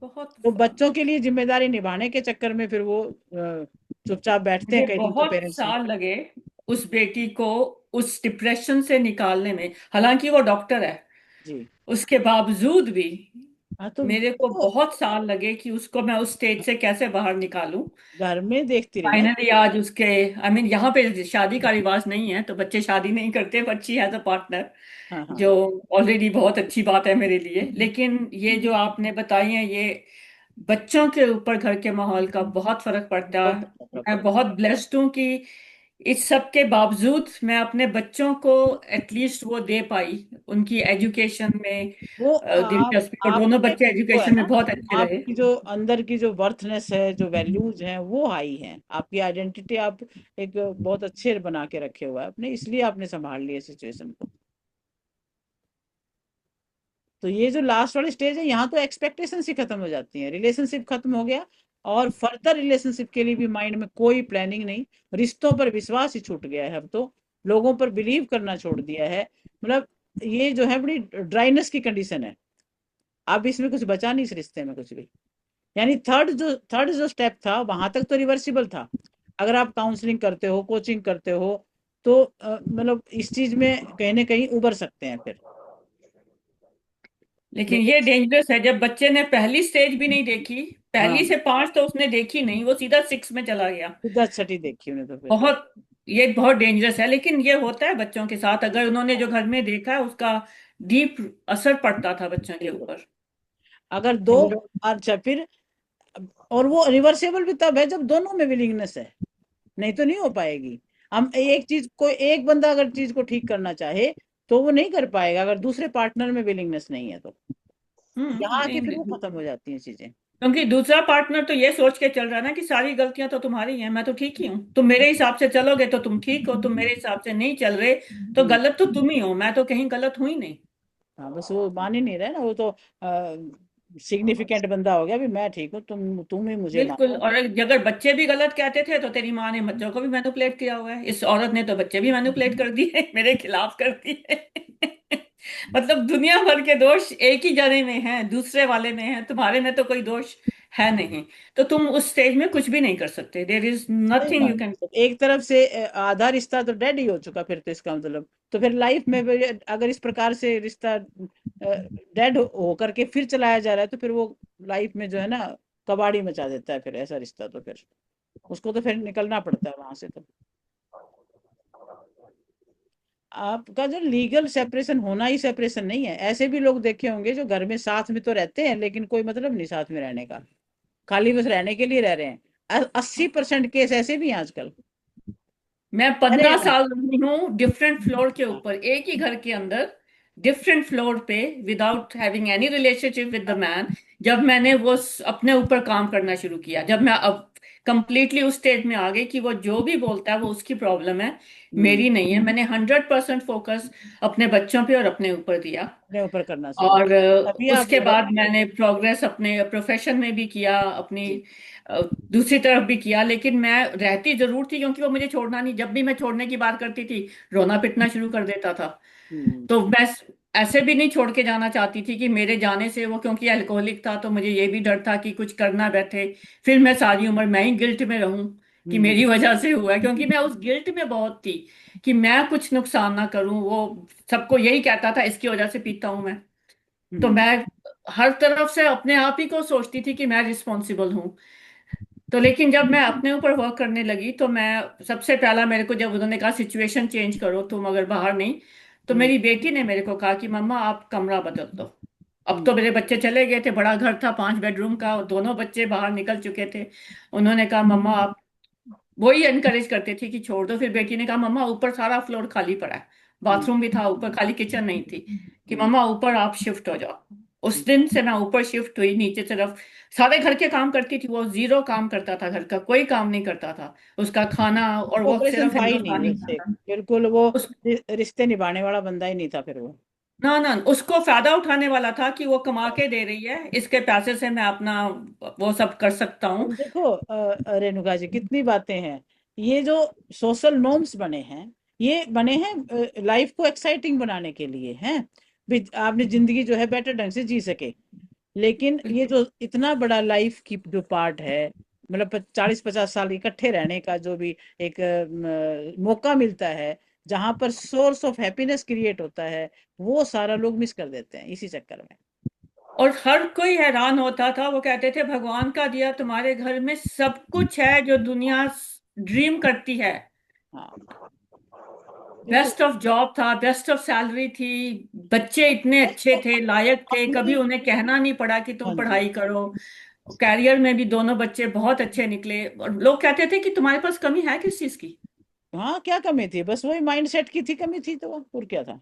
बहुत तो बच्चों के लिए जिम्मेदारी निभाने के चक्कर में फिर वो चुपचाप बैठते हैं मुझे कई दिन तो बहुत पेरेंट्स नहीं। साल लगे उस बेटी को उस डिप्रेशन से निकालने में, हालांकि वो डॉक्टर है, जी। उसके बावजूद भी हाँ तो मेरे वो को तो बहुत साल लगे कि उसको मैं उस स्टेज से कैसे बाहर निकालूं। घर में देखती रही ना। फाइनली आज उसके, आई मीन, यहाँ पे शादी का रिवाज नहीं है तो बच्चे शादी नहीं करते, but she has a partner, हाँ हाँ जो हाँ। ऑलरेडी बहुत अच्छी बात है मेरे लिए। लेकिन ये जो आपने बताई है, ये बच्चों के ऊपर घर के माहौल का बहुत फर्क पड़ता बहुत है। फर्क मैं पड़ता बहुत ब्लेस्ड हूँ कि इस सब के बावजूद मैं अपने बच्चों को एटलीस्ट वो दे पाई, उनकी एजुकेशन में है। वो दिलचस्पी, और दोनों आपके बच्चे वो है एजुकेशन में ना, बहुत अच्छे रहे। आपकी जो अंदर की जो वर्थनेस है, जो वैल्यूज हैं वो हाई हैं, आपकी आइडेंटिटी आप एक बहुत अच्छे बना के रखे हुआ है अपने, इसलिए आपने संभाल लिया सिचुएशन को। तो ये जो लास्ट वाली स्टेज है, यहाँ तो एक्सपेक्टेशन ही खत्म हो जाती है, रिलेशनशिप खत्म हो गया, और फर्दर रिलेशनशिप के लिए भी माइंड में कोई प्लानिंग नहीं, रिश्तों पर विश्वास ही छूट गया है अब तो, लोगों पर बिलीव करना छोड़ दिया है। मतलब ये जो है बड़ी ड्राइनेस की कंडीशन है, अब इसमें कुछ बचा नहीं इस रिश्ते में कुछ भी। यानी थर्ड जो स्टेप था वहां तक तो रिवर्सिबल था, अगर आप काउंसलिंग करते हो, कोचिंग करते हो, तो मतलब इस चीज में कहीं ना कहीं उबर सकते हैं फिर। लेकिन मेरे ये डेंजरस है जब बच्चे ने पहली स्टेज भी नहीं देखी, हाँ, पहली से 5 तो उसने देखी नहीं, वो सीधा 6 में चला गया। सीधा छठी देखी उन्हें तो फिर। बहुत, ये बहुत डेंजरस है, लेकिन ये होता है बच्चों के साथ, अगर उन्होंने जो घर में देखा है उसका डीप असर पड़ता था बच्चों के बिल्कुल। ऊपर। अगर दो, अच्छा फिर, और वो रिवर्सेबल भी तब है जब दोनों में विलिंगनेस है, नहीं तो नहीं हो पाएगी। हम एक चीज को, एक बंदा अगर चीज को ठीक करना चाहे तो वो नहीं कर पाएगा अगर दूसरे पार्टनर में विलिंगनेस नहीं है तो। यहाँ आके फिर वो नहीं, खत्म हो जाती हैं चीजें। क्योंकि दूसरा पार्टनर तो ये सोच के चल रहा है ना कि सारी गलतियां तो तुम्हारी हैं, मैं तो ठीक ही हूँ, तुम मेरे हिसाब से चलोगे तो तुम ठीक हो, तुम मेरे हिसाब से नहीं चल रहे तो हम्म। गलत तो तुम ही हो, मैं तो कहीं गलत हुई नहीं। हाँ, बस वो मान ही नहीं रहे ना, वो तो सिग्निफिकेंट बंदा हो गया भी, मैं ठीक हूँ, तुम ही मुझे बिल्कुल, मानो। और अगर बच्चे भी गलत कहते थे तो तेरी माँ ने बच्चों को भी मैनिपुलेट किया हुआ है, इस औरत ने तो बच्चे भी मैनिपुलेट कर दिए मेरे खिलाफ कर दिए। मतलब दुनिया भर के दोष एक ही जने में हैं, दूसरे वाले में है, तुम्हारे में तो कोई दोष है नहीं। तो तुम उस स्टेज में कुछ भी नहीं कर सकते, देर इज सही नथिंग बात। You can. एक तरफ से आधा रिश्ता तो डेड ही हो चुका फिर तो, इसका मतलब तो फिर लाइफ में भी अगर इस प्रकार से रिश्ता डेड हो करके फिर चलाया जा रहा है तो फिर वो लाइफ में जो है ना कबाड़ी मचा देता है फिर ऐसा रिश्ता, तो फिर उसको तो फिर निकलना पड़ता है वहां से तो। आपका जो लीगल सेपरेशन होना ही सेपरेशन नहीं है, ऐसे भी लोग देखे होंगे जो घर में साथ में तो रहते हैं लेकिन कोई मतलब नहीं साथ में रहने का, खाली बस रहने के लिए रह रहे हैं। 80% केस ऐसे भी हैं आजकल। मैं अरे 15 साल रही हूँ डिफरेंट फ्लोर के ऊपर, एक ही घर के अंदर, डिफरेंट फ्लोर पे, without having any relationship with the man. जब मैंने अपने ऊपर काम करना शुरू किया, जब मैं अब कंप्लीटली उस स्टेज में आ गई कि वो जो भी बोलता है वो उसकी प्रॉब्लम है, हम्म, मेरी नहीं है, मैंने 100% फोकस अपने बच्चों पे और अपने ऊपर दिया। अपने ऊपर करना शुरू और किया। तभी आप उसके जो है। बाद मैंने प्रोग्रेस अपने प्रोफेशन में भी किया, अपनी जी। अ, दूसरी तरफ भी किया, लेकिन मैं रहती जरूर थी क्योंकि वो मुझे छोड़ना नहीं, जब भी मैं छोड़ने की बात करती थी रोना पिटना शुरू कर देता था। हम्म। तो मैं ऐसे भी नहीं छोड़ के जाना चाहती थी कि मेरे जाने से वो, क्योंकि अल्कोहलिक था तो मुझे ये भी डर था कि कुछ करना बैठे फिर मैं सारी उम्र मैं ही गिल्ट में रहूं कि हम्म। मेरी वजह से हुआ है, क्योंकि मैं उस गिल्ट में बहुत थी कि मैं कुछ नुकसान ना करूं। वो सबको यही कहता था इसकी वजह से पीता हूं मैं, तो हम्म। मैं हर तरफ से अपने आप ही को सोचती थी कि मैं रिस्पॉन्सिबल हूँ। तो लेकिन जब मैं अपने ऊपर वर्क करने लगी तो मैं सबसे पहला, मेरे को जब उन्होंने कहा सिचुएशन चेंज करो तुम अगर बाहर नहीं, तो हम्म। मेरी बेटी ने मेरे को कहा कि मम्मा आप कमरा बदल दो। अब हम्म। तो मेरे बच्चे चले गए थे, बड़ा घर था 5 बेडरूम का, और दोनों बच्चे बाहर निकल चुके थे। उन्होंने कहा मम्मा आप, वही एनकरेज करते थे कि छोड़ दो। फिर बेटी ने कहा मम्मा ऊपर सारा फ्लोर खाली पड़ा है, हम्म। बाथरूम भी था ऊपर, खाली किचन नहीं थी, कि हम्म। मम्मा ऊपर आप शिफ्ट हो जाओ। उस दिन से मैं ऊपर शिफ्ट हुई, नीचे तरफ सारे घर के काम करती थी, वो जीरो काम करता था, घर का कोई काम नहीं करता था, उसका खाना, और वो ऑपरेशन सिर्फ था ही नहीं हिंदुस्तानी वैसे, खाना। बिल्कुल वो उस रिश्ते निभाने वाला बंदा ही नहीं था फिर वो। ना ना, उसको फायदा उठाने वाला था कि वो कमा के दे रही है, इसके पैसे से मैं अपना वो सब कर सकता हूँ। अब देखो रेणुका जी कितनी बातें हैं, ये जो सोशल नॉर्म्स बने हैं, ये बने हैं लाइफ को एक्साइटिंग बनाने के लिए हैं, भी आपने जिंदगी जो है बेटर ढंग से जी सके। लेकिन ये बिल्कुल। जो इतना बड़ा लाइफ की जो पार्ट है, मतलब 40-50 साल इकट्ठे रहने का जो भी एक मौका मिलता है, जहां पर सोर्स ऑफ हैप्पीनेस क्रिएट होता है, वो सारा लोग मिस कर देते हैं इसी चक्कर में। और हर कोई हैरान होता था, वो कहते थे भगवान का दिया तुम्हारे घर में सब कुछ है जो दुनिया ड्रीम करती है। हाँ, बिल्कुल। बेस्ट ऑफ जॉब था, बेस्ट ऑफ सैलरी थी, बच्चे इतने अच्छे थे, लायक थे, कभी अपनी। उन्हें कहना नहीं पड़ा कि हाँ तुम जी। पढ़ाई करो। कैरियर में भी दोनों बच्चे बहुत अच्छे निकले, और लोग कहते थे कि तुम्हारे पास कमी है किस चीज की। हाँ, क्या कमी थी, बस वही माइंडसेट की थी कमी थी तो और क्या था।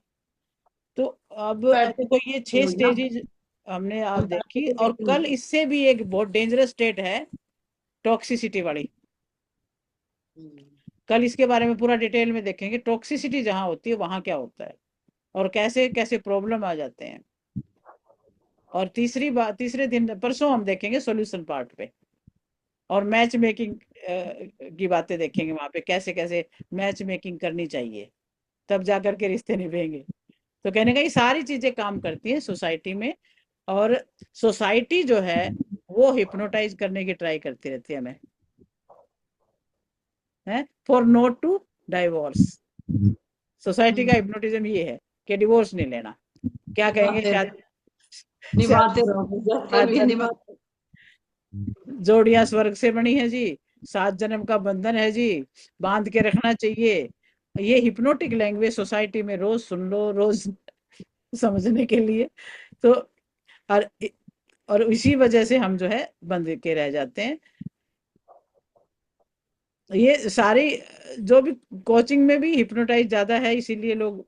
तो अब पर देखो ये ये 6 हुई ना। स्टेजेस हमने आज देखी, और कल इससे भी एक बहुत डेंजरस स्टेट है, टॉक्सिसिटी वाली। कल इसके बारे में पूरा डिटेल में देखेंगे, टॉक्सिसिटी जहाँ होती है वहां क्या होता है और कैसे कैसे प्रॉब्लम आ जाते हैं। और तीसरी बात, तीसरे दिन परसों हम देखेंगे सॉल्यूशन पार्ट पे, और मैच मेकिंग की बातें देखेंगे, वहां पे कैसे कैसे मैच मेकिंग करनी चाहिए, तब जा करके रिश्ते निभेंगे। तो कहने का ये सारी चीजें काम करती हैं सोसाइटी में, और सोसाइटी जो है वो हिप्नोटाइज करने की ट्राई करती रहती है हमें, है for not to divorce. Society का हिप्नोटिज्म ये है कि डिवोर्स नहीं लेना, क्या कहेंगे बातें शादी, निभाते रहो भैया, फिर भी शायद निभाते। जोड़ियां स्वर्ग से बनी है जी, 7 जन्म का बंधन है जी, बांध के रखना चाहिए। ये हिप्नोटिक लैंग्वेज सोसाइटी में रोज सुन लो, रोज समझने के लिए। तो और और इसी वजह से हम जो है बंद के रह जाते हैं। ये सारी जो भी कोचिंग में भी हिप्नोटाइज ज्यादा है, इसीलिए लोग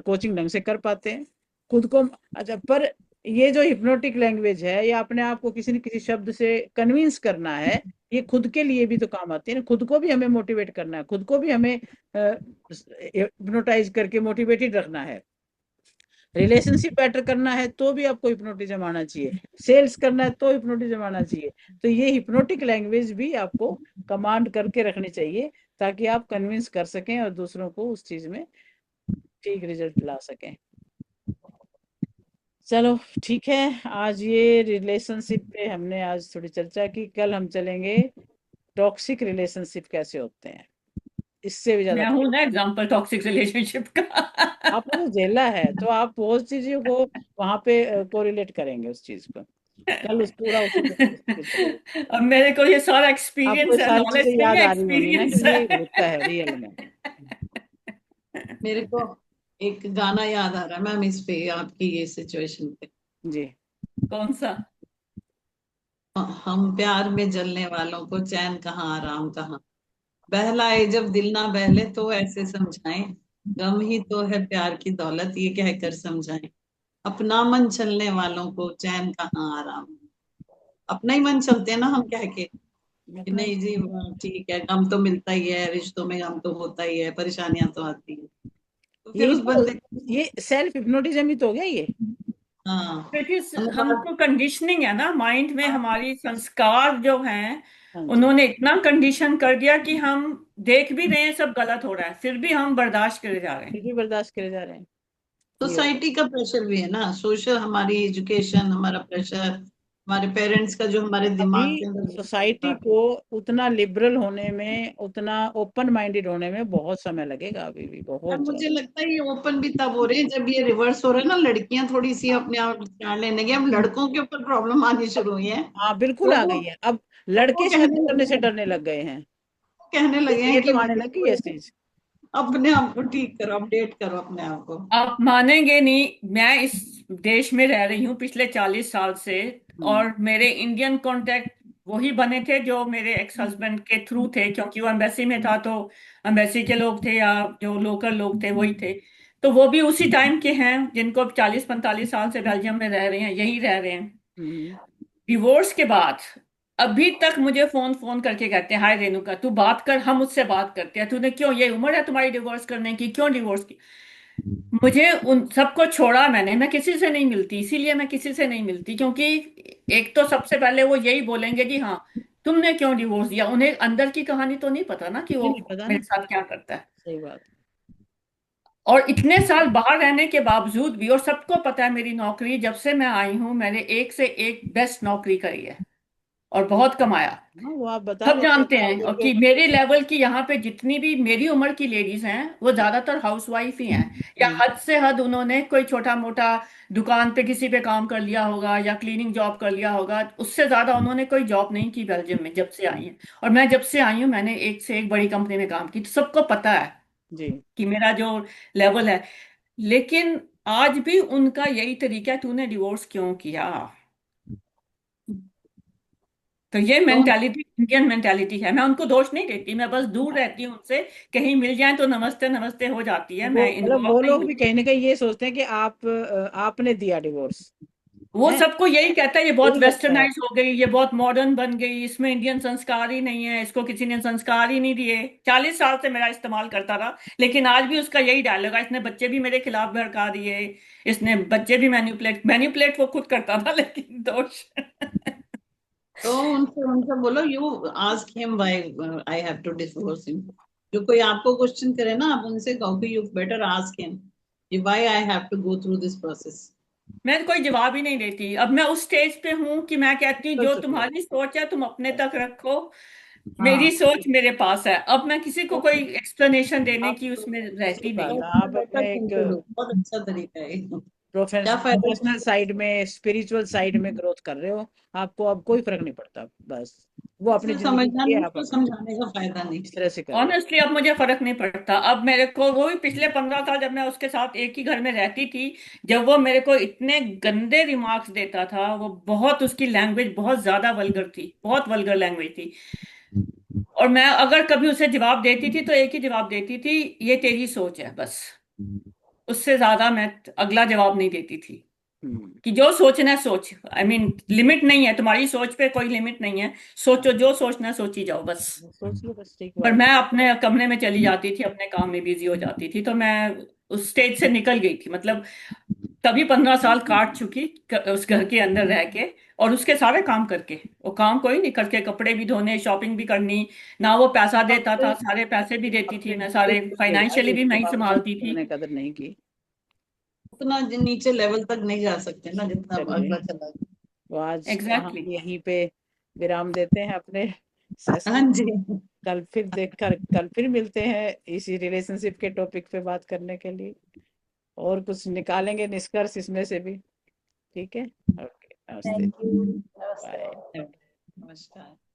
कोचिंग ढंग से कर पाते हैं खुद को। अच्छा, पर ये जो हिप्नोटिक लैंग्वेज है, ये अपने आप को किसी न किसी शब्द से कन्विंस करना है, ये खुद के लिए भी तो काम आती है ना। खुद को भी हमें मोटिवेट करना है, खुद को भी हमें हिप्नोटाइज करके मोटिवेटेड रखना है। रिलेशनशिप बेटर करना है तो भी आपको हिप्नोटिज्म आना चाहिए, सेल्स करना है तो हिप्नोटिज्म आना चाहिए। तो ये हिप्नोटिक लैंग्वेज भी आपको कमांड करके रखनी चाहिए, ताकि आप कन्विंस कर सकें और दूसरों को उस चीज में ठीक रिजल्ट ला सकें। चलो ठीक है, आज ये रिलेशनशिप पे हमने आज थोड़ी चर्चा की। कल हम चलेंगे टॉक्सिक रिलेशनशिप कैसे होते हैं, इससे भी ज्यादा। मैं हूं ना एग्जाम्पल टॉक्सिक रिलेशनशिप का। आपने तो झेला है, तो आप बहुत चीजों को वहां पे कोरिलेट करेंगे उस चीज को। कल उस पूरा उसी पे चलेगा। अब मेरे को ये सारा आपको ये एक्सपीरियंस है, सारी नॉलेज चीजें नहीं याद है, आ रही होंगी ना एक्सपीरियंस कि ये है। होता है रियल में। मेरे को एक गाना याद आ रहा है मैम इस पे, आपकी ये सिचुएशन पे। जी। कौन सा? हम प्यार में जलने वालों को चैन कहाँ आराम कहाँ, बहलाए जब दिल ना बहले तो ऐसे समझाएं, गम ही तो है प्यार की दौलत ये कहकर समझाएं, अपना मन चलने वालों को चैन कहाँ आराम। अपना ही मन चलते हैं ना हम कह के कि अपना ही। नहीं जी, ठीक है, गम तो मिलता ही है, रिश्तों में गम तो होता ही है, परेशानियां तो आती है, तो फिर यही उस तो, बंदे ये सेल्फ हिप्नोटिज्म ही तो हो गया ये। हाँ बिकॉज अनुवाद। हमको कंडीशनिंग है ना, माइंड में हमारी संस्कार जो हैं हाँ जी। उन्होंने इतना कंडीशन कर दिया कि हम देख भी रहे हैं सब गलत हो रहा है, फिर भी हम बर्दाश्त करे जा रहे फिर हैं। भी बर्दाश्त करे जा रहे हैं। ये हो गया। सोसाइटी का प्रेशर भी है ना, सोशल, हमारी एजुकेशन, हमारा प्रेशर, हमारे पेरेंट्स का जो हमारे अभी दिमाग के अंदर सोसाइटी बात को है। उतना लिबरल होने में, उतना ओपन माइंडेड होने में बहुत समय लगेगा, अभी भी अब बहुत मुझे ज्यादा। लगता है ये ओपन भी तब हो रहे हैं जब ये रिवर्स हो रहा है ना, लड़कियां थोड़ी सी अपने आप जान लेने की, अब लड़कों के ऊपर प्रॉब्लम आनी अब शुरू हुई है। हाँ, बिल्कुल तो आ वो गई है। अब वो लड़के शादी कहने करने लगे से हैं, डरने लग गए हैं। कहने लगे हैं कि रियल माने भाई लगी ये चीज। अपने आप को ठीक करो, अपडेट करो अपने आप को। आप मानेंगे नहीं, मैं इस देश में रह रही हूँ पिछले 40 साल से, हम्म। और मेरे इंडियन कांटेक्ट वही बने थे जो मेरे एक्स हस्बैंड के थ्रू थे, क्योंकि वो एम्बेसी में था, तो एम्बेसी के लोग थे या जो लोकल लोग थे वही थे। तो वो भी उसी टाइम के हैं जिनको 40-45 साल से बेल्जियम में रह रहे हैं, यहीं रह रहे हैं। हम्म। डिवोर्स के बाद अभी तक मुझे फोन फोन करके कहते हैं, हाय रेणुका तू बात कर, हम उससे बात करते हैं, तूने क्यों, ये उम्र है तुम्हारी डिवोर्स करने की, क्यों डिवोर्स की। मुझे उन सबको छोड़ा मैंने, मैं किसी से नहीं मिलती, इसीलिए मैं किसी से नहीं मिलती, क्योंकि एक तो सबसे पहले वो यही बोलेंगे जी हाँ तुमने क्यों डिवोर्स दिया, उन्हें अंदर की कहानी तो नहीं पता ना कि ये वो नहीं पता ना। मेरे साथ क्या करता है। सही बात। और इतने साल बाहर रहने के बावजूद भी, और सबको पता है मेरी नौकरी, जब से मैं आई हूं मैंने एक से एक बेस्ट नौकरी करी है और बहुत कमाया। हाँ, वो आप बता सब रहे थे जानते अभी हैं, आपके और जो। कि मेरे लेवल की यहाँ पे जितनी भी मेरी उम्र की लेडीज हैं वो ज्यादातर हाउसवाइफ ही हैं, या हम्म। हद से हद उन्होंने कोई छोटा मोटा दुकान पे किसी पे काम कर लिया होगा या क्लीनिंग जॉब कर लिया होगा, उससे ज्यादा उन्होंने कोई जॉब नहीं की बेल्जियम में जब से आई हैं। और मैं जब से आई हूँ मैंने एक से एक बड़ी कंपनी में काम की, तो सबको पता है जी। कि मेरा जो लेवल है। लेकिन आज भी उनका यही तरीका है, तूने डिवोर्स क्यों किया। तो ये तो मेंटालिटी इंडियन मेंटालिटी है, मैं उनको दोष नहीं देती, मैं बस दूर रहती हूँ उनसे, कहीं मिल जाए तो नमस्ते नमस्ते हो जाती है, वो मैं मतलब वो इन्वॉल्व नहीं लोग भी होती। कहीं ना कहीं ये सोचते हैं कि आप आपने दिया डिवोर्स वो है। सबको यही कहता है ये बहुत यही लगता है। वेस्टर्नाइज हो गई, ये बहुत मॉडर्न बन गई, इसमें इंडियन संस्कार ही नहीं है, इसको किसी ने संस्कार ही नहीं दिए। 40 साल से मेरा इस्तेमाल करता रहा, लेकिन आज भी उसका यही डायलॉग है, इसने बच्चे भी मेरे खिलाफ भड़का दिए, इसने बच्चे भी मैनिपुलेट मैनिपुलेट वो खुद करता था लेकिन दोष। तो उनसे उनसे बोलो, you ask him why I have to divorce him. जो कोई आपको क्वेश्चन करे ना, आप उनसे कहो कि you better ask him why I have to go through this process. मैं कोई जवाब ही नहीं देती, अब मैं उस स्टेज पे हूं कि मैं कहती हूँ कर जो चुके हो। तुम्हारी सोच है तुम अपने तक रखो, हाँ, मेरी सोच मेरे पास है, अब मैं किसी को कोई एक्सप्लेनेशन देने आप की उसमें सही रहती नहीं बात हूँ। है, बेटर आप बेटर अपने थिंग एक टू डू, बहुत अच्छा तरीका है। क्या फायदा। प्रोफेशनल साइड में, स्पिरिचुअल साइड में ग्रोथ कर रहे हो, आपको अब कोई फर्क नहीं पड़ता। बस वो अपनी जिसे जिंदगी समझना जी, नहीं आप उसको अपनी समझाने का फायदा नहीं। इस तरह से कर रहे हो। ऑनेस्टली अब मुझे फर्क नहीं पड़ता। अब मेरे को वो भी पिछले 15 साल जब मैं उसके साथ एक ही घर में रहती थी, जब वो मेरे को इतने गंदे रिमार्क्स देता था, वो बहुत, उसकी लैंग्वेज बहुत ज्यादा वल्गर थी, बहुत वल्गर लैंग्वेज थी। और मैं अगर कभी उसे जवाब देती थी तो एक ही जवाब देती थी, ये तेरी सोच है बस। उससे ज्यादा मैं अगला जवाब नहीं देती थी। हम्म। कि जो सोचना है सोच, आई मीन लिमिट नहीं है, तुम्हारी सोच पे कोई लिमिट नहीं है, सोचो जो सोचना है, सोची जाओ बस। सोच लो बस, ठीक पर बात। मैं अपने कमरे में चली जाती थी, अपने काम में बिजी हो जाती थी, तो मैं उस स्टेज से निकल गई थी। मतलब तभी 15 साल काट चुकी उस घर के अंदर रह के, और उसके सारे काम करके, वो काम कोई नहीं करके, कपड़े भी धोने, शॉपिंग भी करनी। ना वो पैसा देता अपने था, सारे पैसे भी देती थी अपने मैं, बड़े सारे थे आज, फाइनेंशियली भी उसके मैं ही बावजूद संभालती थी। उन्होंने कदर नहीं की। उतना नीचे लेवल तक नहीं जा सकते ना जितना चलिए, अगला चला गया। तो आज का हम एग्जैक्टली। यहीं पे विराम देते हैं अपने हाँ सेशन। जी। कल फिर मिलते हैं इसी रिलेशनशिप के टॉपिक पे बात करने के लिए, और कुछ निकालेंगे निष्कर्ष इसमें से भी। ठीक है। ओके, नमस्ते। Thank you. बाय। नमस्ते। नमस्कार।